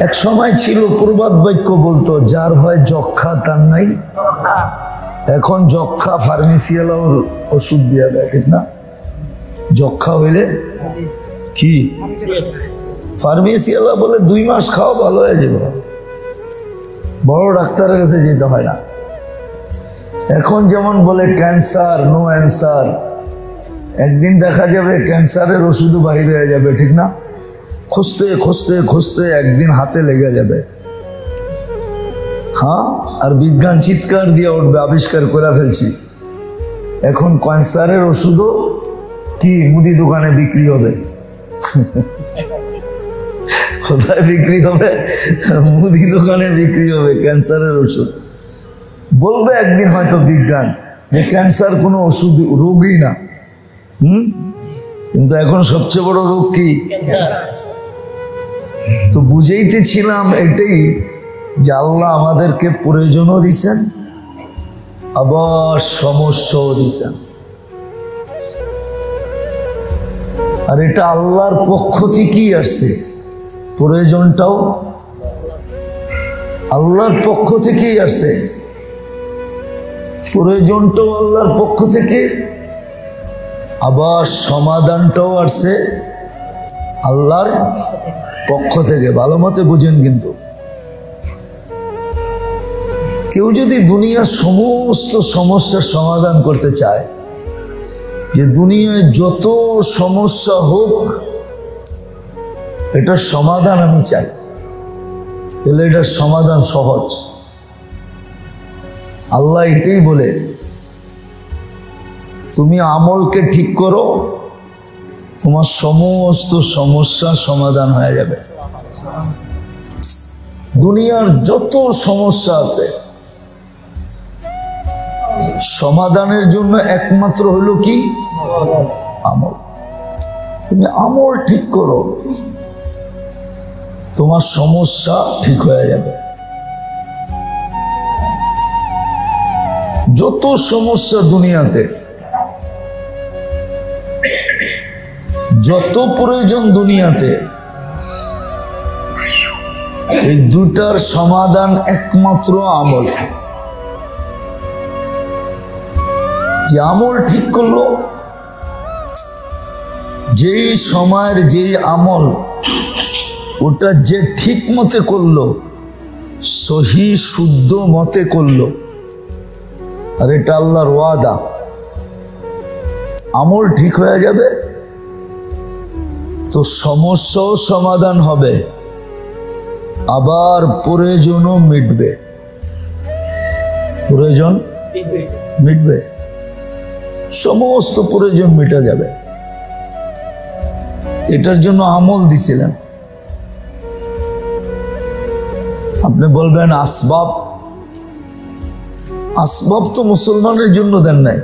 B: এক সময় ছিল প্রবাদ বাক্য বলতো, যার হয় যক্ষা তার নাই। এখন যক্ষা ফার্মেসিওয়ালাও ওষুধ দিয়া দেয়, ঠিক না? যক্ষা হইলে কি ফার্মেসিওয়ালা বলে 2 মাস খাও ভালো হয়ে যাবে, বড় ডাক্তারের কাছে যেতে হয় না। এখন যেমন বলে ক্যান্সার নো অ্যান্সার, একদিন দেখা যাবে ক্যান্সারের ওষুধও বাহির হয়ে যাবে, ঠিক না? খুঁজতে খুঁজতে খুঁজতে একদিন হাতে লেগে যাবে। হ্যাঁ, আর বিজ্ঞান চিৎকার দিয়ে উঠবে, আবিষ্কার করে ফেলছি। এখন ক্যান্সারের ওষুধও কি মুদি দোকানে বিক্রি হবে। কোথায় বিক্রি হবে? মুদি দোকানে বিক্রি হবে ক্যান্সারের ওষুধ। বলবে একদিন হয়তো বিজ্ঞান যে ক্যান্সার কোনো ওষুধ রোগই না। কিন্তু এখন সবচেয়ে বড় রোগ কি? তো বুঝাইতেছিলাম এটাই যে আল্লাহ আমাদেরকে প্রয়োজনও দিছেন, আবার সমস্যাও দিছেন। আর এটা আল্লাহর পক্ষ থেকেই আসছে, প্রয়োজনটাও আল্লাহর পক্ষ থেকেই আসছে, প্রয়োজনটাও আল্লাহর পক্ষ থেকে, আবার সমাধানটাও আসছে আল্লাহর পক্ষ থেকে। ভালো মতে বুঝেন। কিন্তু কেউ যদি দুনিয়ার সমস্ত সমস্যার সমাধান করতে চায়, যে দুনিয়ায় যত সমস্যা হোক এটার সমাধান আমি চাই, তাহলে এটার সমাধান সহজ। আল্লাহ এটাই বলে, তুমি আমলকে ঠিক করো, তোমার সমস্ত সমস্যা সমাধান হয়ে যাবে। দুনিয়ার যত সমস্যা আছে সমাধানের জন্য একমাত্র হলো কি? আমল। তুমি আমল ঠিক করো, তোমার সমস্যা ঠিক হয়ে যাবে। যত সমস্যা দুনিয়াতে, যত প্রয়োজন দুনিয়াতে, এই দুটার সমাধান একমাত্র আমল। যে আমল ঠিক করলো, যেই সময়ের যেই আমল ওটা যে ঠিক মতে করলো, সহি শুদ্ধ মতে করলো, আর এটা আল্লাহর ওয়াদা, আমল ঠিক হয়ে যাবে, তো সমস্যাও সমাধান হবে, আবার প্রয়োজনও মিটবে। প্রয়োজন মিটবে, সমস্ত প্রয়োজন মিটা যাবে। এটার জন্য আমল দিছিলেন। আপনি বলবেন আসবাব, আসবাব তো মুসলমানের জন্য দেন নাই।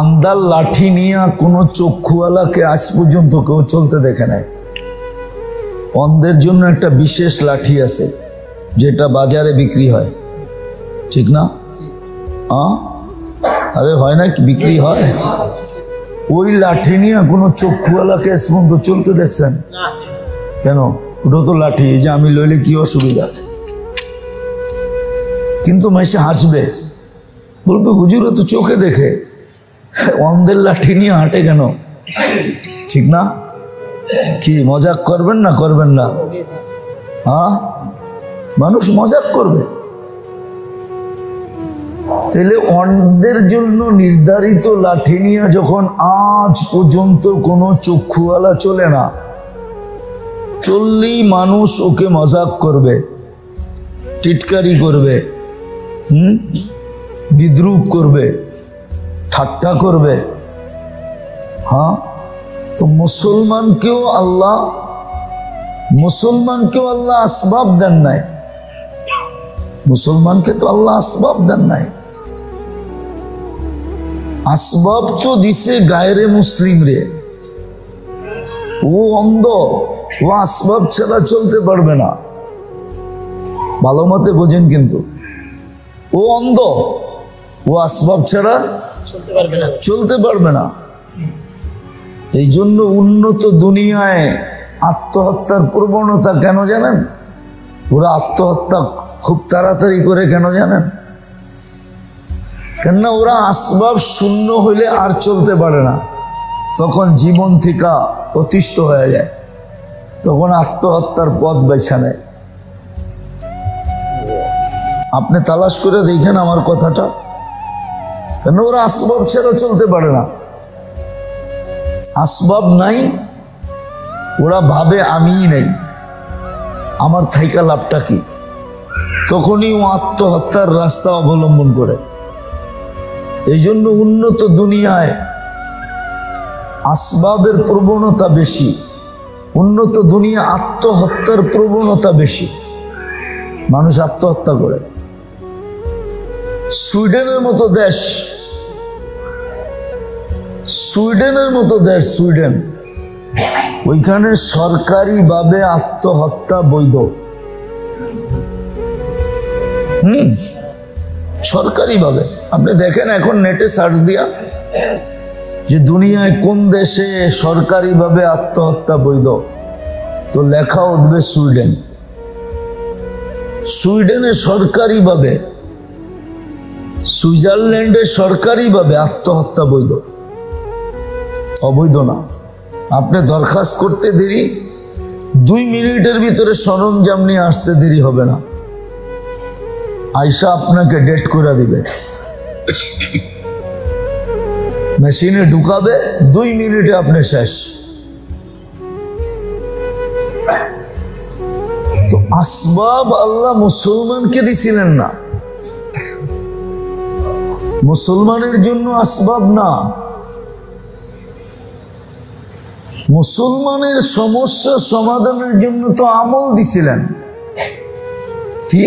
B: আন্দার লাঠি নিয়ে কোনো চক্ষুওয়ালাকে আজ পর্যন্ত কেউ চলতে দেখে নাই। অন্ধের জন্য একটা বিশেষ লাঠি আছে যেটা বাজারে বিক্রি হয়, ঠিক না? আরে হয় না, বিক্রি হয়। ওই লাঠি নিয়ে কোনো চক্ষুওয়ালাকে আজ পর্যন্ত চলতে দেখছেন? কেন? ওটা তো লাঠি, যে আমি লইলে কি অসুবিধা? কিন্তু মাইসে হাসবে, বলবে হুজুরও তো চোখে দেখে, অন্ধের লাঠি নিয়ে হাঁটে কেন? ঠিক না? কি মজাক করবেন না করবেন না? মানুষ মজাক করবে। তাহলে অন্ধের জন্য নির্ধারিত লাঠি নিয়ে যখন আজ পর্যন্ত কোনো চক্ষুওয়ালা চলে না, চললেই মানুষ ওকে মজাক করবে, টিটকারি করবে, বিদ্রুপ করবে, ঠাট্টা করবে। তো মুসলমানকেও আল্লাহ আসবাব দেন নাই। মুসলমানকে তো আল্লাহ আসবাব দেন নাই। আসবাব তো দিছে গায়রে মুসলিম রে। ও অন্ধ, ও আসবাব ছাড়া চলতে পারবে না। ভালো মতে বোঝেন। কিন্তু ও অন্ধ, ও আসবাব ছাড়া চলতে পারবে না। এই জন্য উন্নত দুনিয়ায় আত্মহত্যার প্রবণতা কেন জানেন? ওরা আত্মহত্যা খুব তাড়াতাড়ি করে কেন জানেন? কেননা ওরা আসবাব শূন্য হইলে আর চলতে পারে না, তখন জীবন থেকে অতিষ্ঠ হয়ে যায়, তখন আত্মহত্যার পথ বেছে নেয়। আপনি তালাশ করে দেখেন আমার কথাটা। কেন? ওরা আসবাব ছাড়া চলতে পারে না। আসবাব নাই, ওরা ভাবে আমিই নেই, আমার থাইকা লাভটা কি? তখনই ও আত্মহত্যার রাস্তা অবলম্বন করে। এই জন্য উন্নত দুনিয়ায় আসবাবের প্রবণতা বেশি, উন্নত দুনিয়া আত্মহত্যার প্রবণতা বেশি, মানুষ আত্মহত্যা করে। সুইডেনের মতো দেশ, সুইডেন, ওইখানে সরকারিভাবে আত্মহত্যা বৈধ। সরকারিভাবে আপনি দেখেন, এখন নেটে সার্চ দিয়া যে দুনিয়ায় কোন দেশে সরকারিভাবে আত্মহত্যা বৈধ, তো লেখা উঠবে সুইডেন। সুইডেনে সরকারিভাবে, সুইজারল্যান্ডে সরকারিভাবে আত্মহত্যা বৈধ, অবৈধ না। আপনি দরখাস্ত করতে দেরি, 2 মিনিটের ভিতরে সরঞ্জাম নিয়ে আসতে দেরি হবে না, আয়শা আপনাকে ডেট করে দিবে, মেশিনে ঢুকাবে, 2 মিনিটে আপনি শেষ। তো আসবাব আল্লাহ মুসলমানকে দিছিলেন না, মুসলমানের জন্য আসবাব না, মুসলমানের সমস্যা সমাধানের জন্য তো আমল দিছিলেন। কি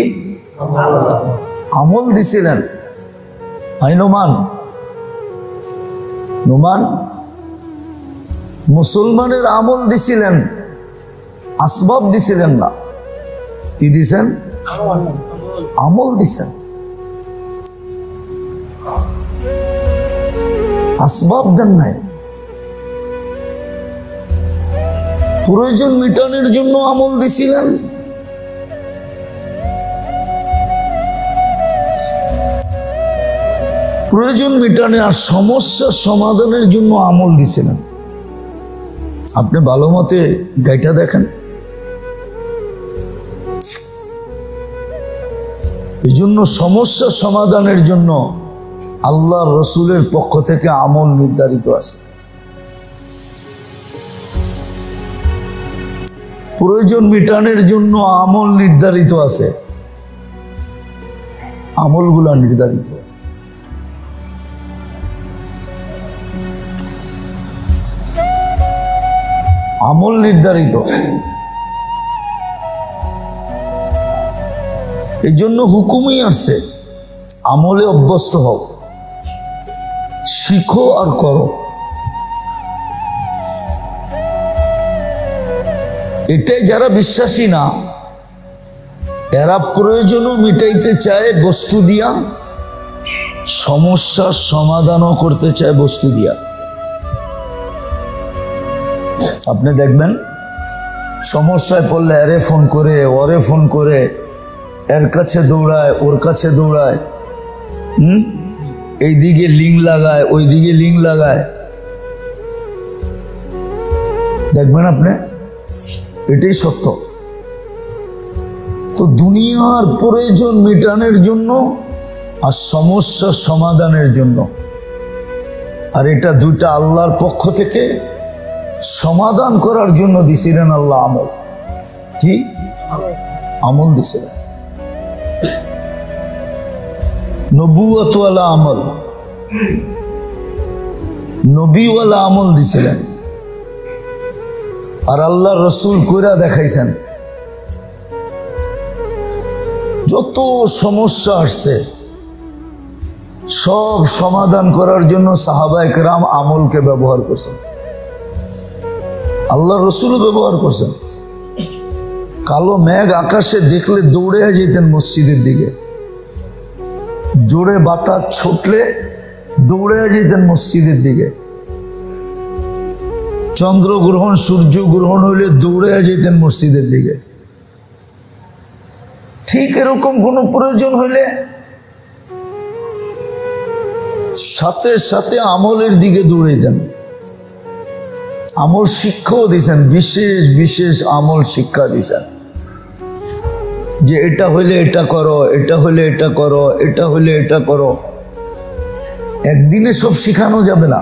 B: আমল দিছিলেন? নোমান মুসলমানের আমল দিছিলেন, আসবাব দিছিলেন না। কি দিছেন? আমল দিছেন, আসবাব দেন নাই। প্রয়োজন মিটানোর জন্য আমল দিছিলেন, প্রয়োজন মিটানে আর সমস্যা সমাধানের জন্য আমল দিছিলেন। আপনি ভালো মতে গাইটা দেখেন। এই জন্য সমস্যা সমাধানের জন্য আল্লাহর রসুলের পক্ষ থেকে আমল নির্ধারিত আছে। প্রয়োজন মিটানোর জন্য আমল নির্ধারিত আছে, আমলগুলা নির্ধারিত। আমল নির্ধারিত। এই জন্য হুকুমই আসছে, আমলে অভ্যস্ত হও, শিখো আর করো। এটাই যারা বিশ্বাসী না, এরা প্রয়োজনও মিটাইতে চায় বস্তু দিয়া, সমস্যার সমাধানও করতে চায় বস্তু দিয়া। আপনি দেখবেন সমস্যায় পড়লে এরে ফোন করে, ওরে ফোন করে, এর কাছে দৌড়ায়, ওর কাছে দৌড়ায়, এইদিকে লিঙ্ক লাগায়, ওইদিকে লিঙ্ক লাগায়। দেখবেন আপনি, এটাই সত্য। তো দুনিয়ার প্রয়োজন মিটানোর জন্য আর সমস্যা সমাধানের জন্য, আর এটা দুইটা আল্লাহর পক্ষ থেকে সমাধান করার জন্য দিছিলেন আল্লাহ আমল। কি আমল দিছিলেন? নবুয়তওয়ালা আমল, নবীওয়ালা আমল দিছিলেন। আর আল্লাহ রসুল কইরা দেখাইছেন। যত সমস্যা আসছে সব সমাধান করার জন্য সাহাবায়ে কেরাম আমলকে ব্যবহার করছেন, আল্লাহ রসুলও ব্যবহার করছেন। কালো মেঘ আকাশে দেখলে দৌড়ে যেতেন মসজিদের দিকে, জোরে বাতাস ছুটলে দৌড়ে যেতেন মসজিদের দিকে, চন্দ্রগ্রহণ সূর্য গ্রহণ হইলে দৌড়ে যেতেন মসজিদের দিকে। ঠিক এরকম কোন প্রয়োজন হইলে সাথে সাথে আমলের দিকে দৌড়াইতেন। আমল শিক্ষাও দিয়েছেন, বিশেষ বিশেষ আমল শিক্ষা দিয়েছেন, যে এটা হইলে এটা করো, এটা হইলে এটা করো, এটা হইলে এটা করো। একদিনে সব শিখানো যাবে না,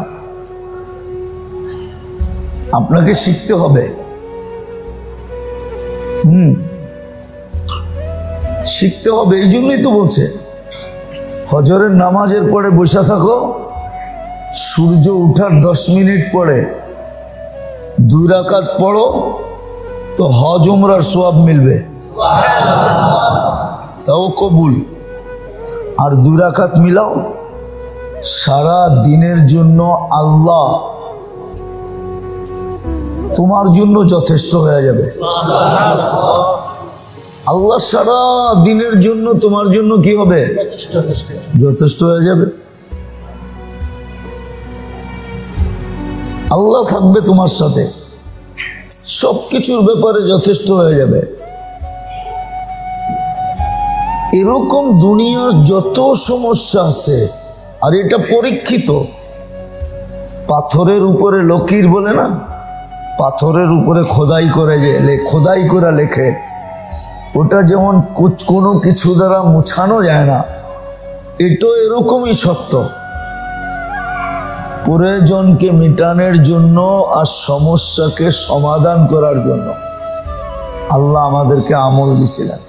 B: আপনাকে শিখতে হবে। শিখতে হবে। এই জন্যই তো বলছে ফজরের নামাজের পরে বসে থাকো, সূর্য উঠার 10 মিনিট পরে 2 রাকাত পড়ো তো হজ উমরার সওয়াব মিলবে, তাও কবুল। আর 2 রাকাত মিলাও, সারা দিনের জন্য আল্লাহ তোমার জন্য যথেষ্ট হয়ে যাবে। আল্লাহ সারা দিনের জন্য তোমার জন্য কি হবে? যথেষ্ট হয়ে যাবে। আল্লাহ থাকবে তোমার সাথে, সবকিছুর ব্যাপারে যথেষ্ট হয়ে যাবে। এরকম দুনিয়ার যত সমস্যা আছে, আর এটা পরীক্ষিত। পাথরের উপরে লকির বলে না, পাথরের উপরে খোদাই করে যে খোদাই করে লেখে, ওটা যেমন কোনো কিছু দ্বারা মুছানো যায় না, এটা এরকমই সত্য। প্রয়োজনকে মিটানোর জন্য আর সমস্যাকে সমাধান করার জন্য আল্লাহ আমাদেরকে আমল দিয়েছিলেন।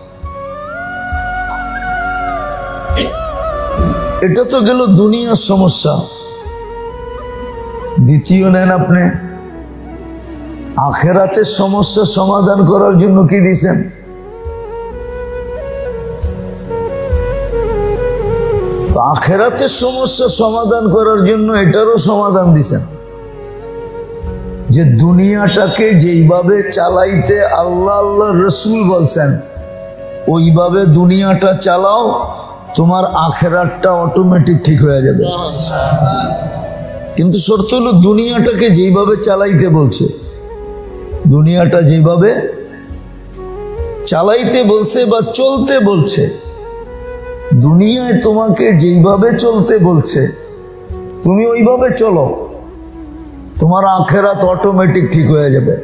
B: এটা তো গেল দুনিয়ার সমস্যা। দ্বিতীয় নেন আপনি আখেরাতের সমস্যা সমাধান করার জন্য কি দিয়েছেন? তো আখেরাতের সমস্যা সমাধান করার জন্য এটারও সমাধান দিয়েছেন যে দুনিয়াটাকে যেইভাবে চালাইতে আল্লাহ আল্লাহ রসুল বলছেন ওইভাবে দুনিয়াটা চালাও, তোমার আখেরাতটা অটোমেটিক ঠিক হয়ে যাবে। কিন্তু শর্ত হলো দুনিয়াটাকে যেইভাবে চালাইতে বলছে, দুনিয়াটা যেভাবে চালাইতে বলছে বা চলতে বলছে, দুনিয়ায় তোমাকে যেইভাবে চলতে বলছে তুমি ওইভাবে চলো, তোমার আখেরাত অটোমেটিক ঠিক হয়ে যাবে।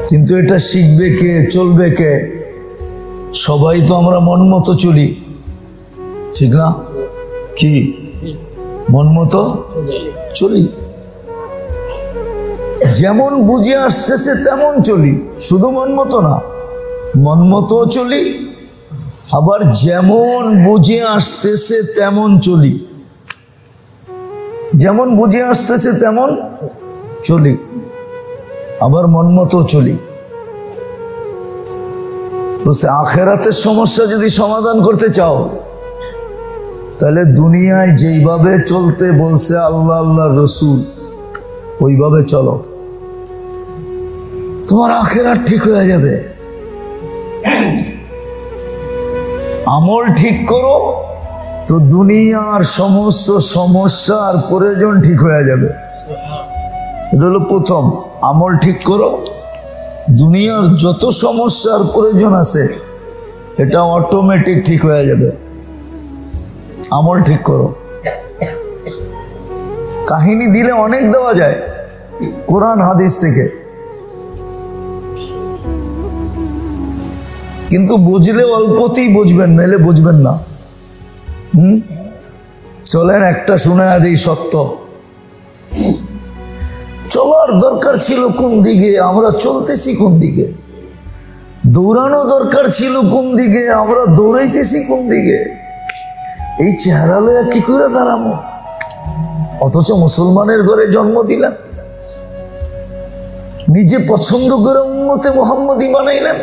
B: কিন্তু এটা শিখবে কে, চলবে কে? সবাই তো আমরা মন মতো চলি, ঠিক না? কি মন মতো চলি, যেমন বুঝে আসতেছে তেমন চলি। শুধু মন মতো না, মন মতো চলি, আবার যেমন বুঝে আসতেছে তেমন চলি। যেমন বুঝে আসতেছে তেমন চলি, আবার মন মতো চলি। বলছে আখেরাতের সমস্যা যদি সমাধান করতে চাও তাহলে দুনিয়ায় যেইভাবে চলতে বলছে আল্লাহ আল্লাহ রসুল ওইভাবে চলো, তোমার আখেরাত ঠিক হয়ে যাবে। আমল ঠিক করো তো দুনিয়ার সমস্ত সমস্যার প্রয়োজন ঠিক হয়ে যাবে। এটা হলো প্রথম, আমল ঠিক করো, দুনিয়ার যত সমস্যার প্রয়োজন আছে এটা অটোমেটিক ঠিক হয়ে যাবে। আমল ঠিক করো। কাহিনী দিলে অনেক দেওয়া যায় কোরআন হাদিস থেকে, কিন্তু বুঝলে অল্পতেই বুঝবেন, নাহলে বুঝবেন না। চলেন একটা শুনে দিই সত্য। চলার দরকার ছিল কোন দিকে, আমরা চলতেছি কোন দিকে? দৌড়ানো দরকার ছিল কোন দিকে, আমরা দৌড়াইতেছি কোন দিকে? এই চেহারা লইয়া কি করে দাঁড়াবো? অথচ মুসলমানের ঘরে জন্ম দিলেন, নিজে পছন্দ করে উম্মতে মুহাম্মদী বানাইলেন,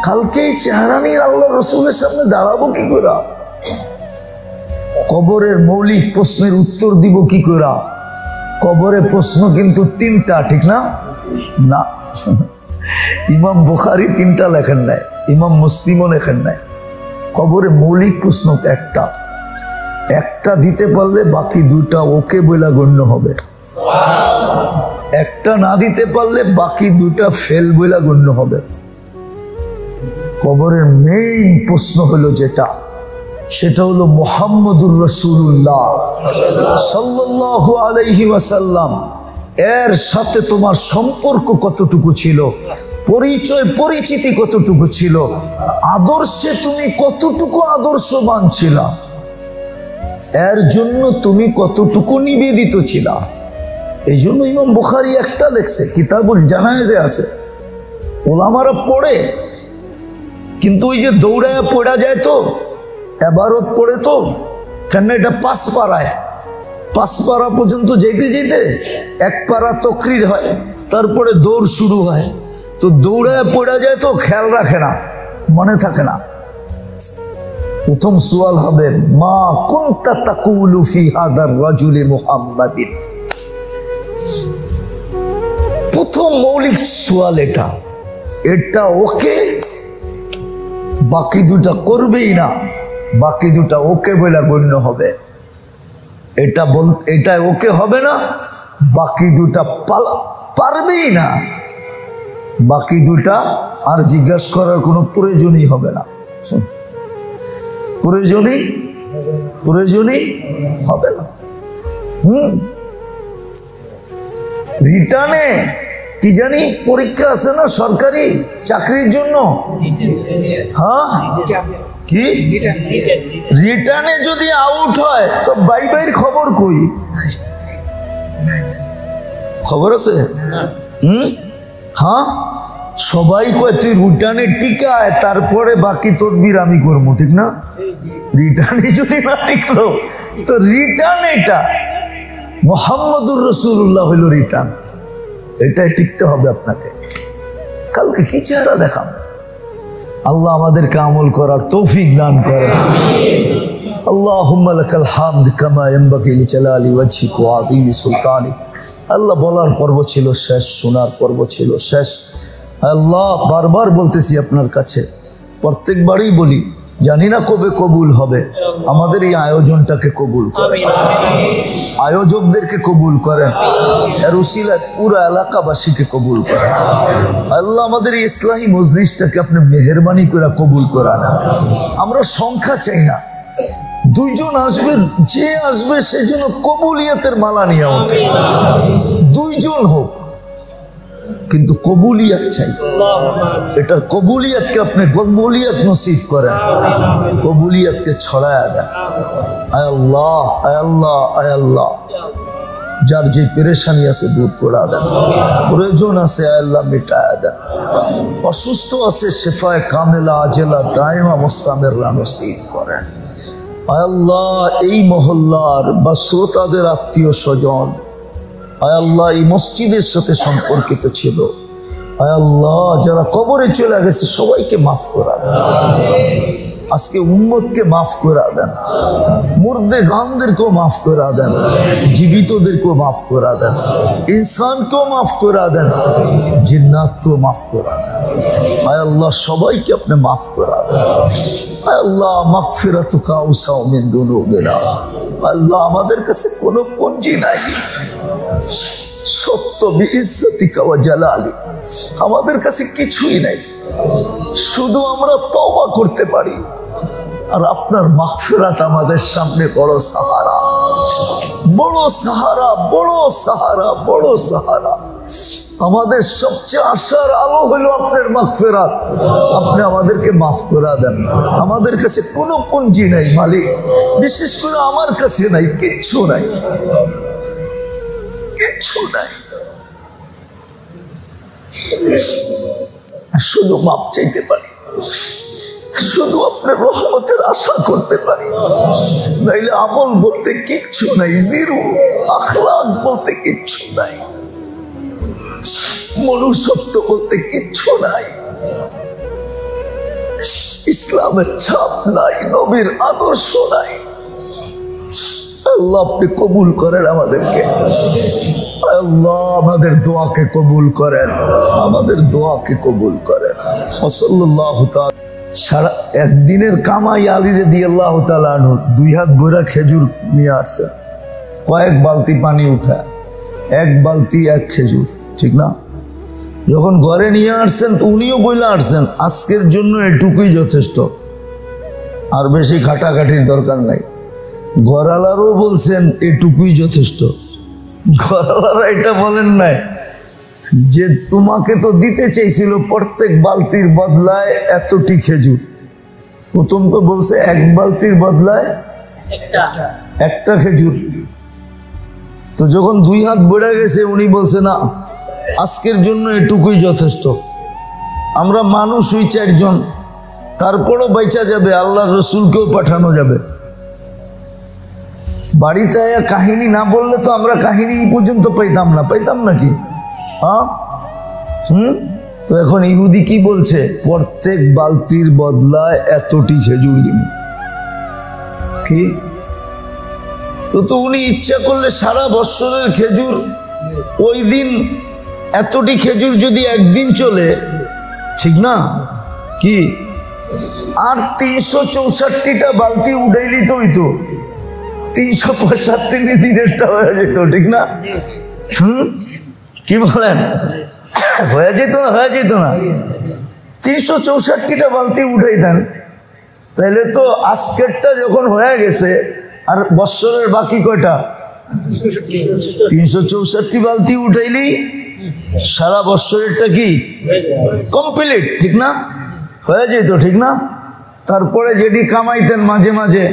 B: কালকে এই চেহারা নিয়ে আল্লাহ রসুলের সামনে দাঁড়াবো কি করে? কবরের মৌলিক প্রশ্নের উত্তর দিব কি করে? কবরে প্রশ্ন কিন্তু 3টা, ঠিক না? না, ইমাম বুখারী 3টা লেখেন নাই, ইমাম মুসলিমও লেখেন নাই। কবরে মৌলিক প্রশ্ন একটা দিতে পারলে বাকি 2টা ওকে বইলা গণ্য হবে, একটা না দিতে পারলে বাকি 2টা ফেল বইলা গণ্য হবে। কবরের মেইন প্রশ্ন হলো যেটা, সেটা হলো মুহাম্মদুর রাসূলুল্লাহ সাল্লাল্লাহু আলাইহি ওয়াসাল্লাম এর সাথে তোমার সম্পর্ক কতটুকু ছিল, পরিচয় পরিচিতি কতটুকু ছিল, আদর্শে তুমি কতটুকু আদর্শবান ছিলা, এর জন্য তুমি কতটুকু নিবেদিত ছিলা। এই জন্য ইমাম বুখারী একটা লেখছে, কিতাবুল জানায়েজে আছে। ওলামারা পড়ে, কিন্তু ওই যে দৌড়ায় পড়া যায় তো, এবারত পড়ে তো, কেন এটা 5 পারা পর্যন্ত যেতে যেতে 1 পারা তকরির হয়, তারপরে দৌড় শুরু হয়। তো দৌড়ায় পড়ে যায় তো খেয়াল রাখে না, মনে থাকে না। প্রথম সওয়াল হবে মা কুনতা তাকুলু ফি হাদার রাজুলি মুহাম্মাদিন। প্রথম মৌলিক সওয়াল এটা ওকে, বাকি দুটা করবেই না, বাকি দুটা ওকে বলে গণ্য হবে। এটা ওকে হবে না, বাকি দুটা পারবেই না, বাকি দুটা আর জিজ্ঞাসা করার কোনো প্রয়োজনই হবে না, প্রয়োজনই হবে না। রিটার্নে কি জানি পরীক্ষা আছে না সরকারি চাকরির জন্য, হ্যাঁ কি রিটার্নে যদি আউট হয় তো বাইর খবর কই, খবর আছে? হ্যাঁ, সবাই কয় তুই রিটার্নে টিকায়, তারপরে বাকি তদবির আমি করবো, ঠিক না? রিটার্নে যদি না টিকলো তো রিটার্ন এটা মুহাম্মদুর রাসূলুল্লাহ হইল রিটার্ন, এটাই টিকতে হবে আপনাকে। কালকে কি চেহারা দেখাম, আল্লাহ আমাদেরকে আমল করার তৌফিক দান করেন। আল্লাহুম্মা লাকাল হামদ কামা ইয়ানবাগি লিজালালি ওয়াজহিক ওয়া আযীমি সুলতানিক। আল্লাহ বলার পর্ব ছিল শেষ, শোনার পর্ব ছিল শেষ। আল্লাহ বারবার বলতেছি আপনার কাছে, প্রত্যেকবারই বলি, জানি না কবে কবুল হবে, আমাদের এই আয়োজনটাকে কবুল করেন, আয়োজকদেরকে কবুল করেন, এর উসিলায় পুরো এলাকাবাসীকে কবুল করেন। আল্লাহ আমাদের এই ইসলামী মজলিসটাকে আপনি মেহেরবানি করে কবুল করেন। আমরা সংখ্যা চাই না, 2 জন আসবে, যে আসবে সে যেন কবুলিয়তের মালা নিয়ে ওঠে, 2 জন হোক, কিন্তু কবুলিয়ত চাই। এটা কবুলিয়তকে আপনি কবুলিয়ত নসিব করেন, কবুলিয়তকে ছড়ায়া দেন। আয় আল্লাহ, আয় আল্লাহ, আয় আল্লাহ, যার যে পেরেশানি আছে দূর করে দেন, প্রয়োজন আছে আয় আল্লাহ মিটায়া দেন, অসুস্থ আছে শেফায়ে কামেলা আজেলা দায়মা মুস্তামিররা নসিব করেন। আয় আল্লাহ এই মহল্লার বা শ্রোতাদের আত্মীয় স্বজন, আয় আল্লাহ এই মসজিদের সাথে সম্পর্কিত ছিল, আয় আল্লাহ যারা কবরে চলে গেছে সবাইকে মাফ করা দেন, আজকে উম্মতকে মাফ করা দেন, মুর্দে গানদেরকেও মাফ করা দেন, জীবিতদেরকেও মাফ করা দেন, ইনসানকেও মাফ করা দেন, জিন্নাতকেও মাফ করা দেন। আয় আল্লাহ সবাইকে আপনি মাফ করা দেন। আয় আল্লাহ মাগফিরাতুকা আওসাউ মিন দুনুবিনা। আল্লাহ আমাদের কাছে কোনো পুঁজি নাই, সত্য বিইজ্জতিকা ওয়া জালালি, আমাদের কাছে কিছুই নাই, শুধু আমরা তওবা করতে পারি, আর আপনার মাগফিরাত আমাদের সামনে বড় সাহারা, বড় সাহারা, বড় সাহারা, বড় সাহারা। আমাদের সবচেয়ে আশার আলো হলো আপনার মাগফিরাত, আপনি আমাদেরকে মাফ করে দেন। আমাদের কাছে কোনো পুঁজি নাই মালিক, বিশেষ করে আমার কাছে নাই, কিচ্ছু নাই, কিচ্ছু নাই, শুধু মাপ চাইতে পারি, শুধু আপনার রহমতের আশা করতে পারি, নাইলে আমল বলতে কিচ্ছু নাই, জিরো, আখলাক বলতে কিচ্ছু নাই, মনুষ্যত্ব বলতে কিচ্ছু নাই, ইসলামের ছাপ নাই, নবীর আদর্শ নাই। আল্লাহ আপনি কবুল করেন আমাদেরকে, আল্লাহ আমাদের দোয়াকে কবুল করেন, আমাদের দোয়াকে কবুল করেন। সাল্লাল্লাহু তাআলা সারা একদিনের কামাই আলী রাদিয়াল্লাহু তাআলা আনহু 2 হাত ভরা খেজুর নিয়ে আসছে, কয়েক বালতি পানি উঠা, 1 বালতি 1 খেজুর, ঠিক না? যখন ঘরে নিয়ে আসছেন তো উনিও বইলা আসছেন আজকের জন্য এটুকুই যথেষ্ট, আর বেশি খাটাখাটির দরকার নাই। ঘরালারও বলছেন এটুকুই যথেষ্ট, ঘরালারা এটা বলেন নাই যে তোমাকে তো দিতে চাইছিল প্রত্যেক বালতির বদলায় এতটি খেজুর, প্রথম তো বলছে 1 বালতির বদলায় একটা খেজুর। তো যখন 2 হাত বেড়ে গেছে উনি বলছে না আজকের জন্য এটুকুই যথেষ্ট। আমরা মানুষ ওই 4 জন, তারপরও বেঁচা যাবে, আল্লাহর রসুলকেও পাঠানো যাবে, বাড়িতে কাহিনী না বললে তো আমরা কাহিনী এই পর্যন্ত পাইতাম নাকি? তো এখন ইহুদি কি বলছে? প্রত্যেক বালতির বদলায় এতটি খেজুর দিব। কি তো উনি ইচ্ছা করলে সারা বৎসরের খেজুর ওই দিন, এতটি খেজুর যদি একদিন চলে, ঠিক না? কি আর 364টা বালতি উঠাইলি তো হইতো, 365 দিনেরটা হয়ে যেত, ঠিক না? কি বলেন? হয়ে যেত না? 364টা বালতি উঠাই দেন, তাহলে তো আজকেরটা যখন হয়ে গেছে আর বৎসরের বাকি কয়টা? 364 বালতি উঠাইলি সারা বৎসরেরটা কি কমপ্লিট, ঠিক না? হয়ে যেত, ঠিক না? তারপরে যেটি কামাইতেন মাঝে মাঝে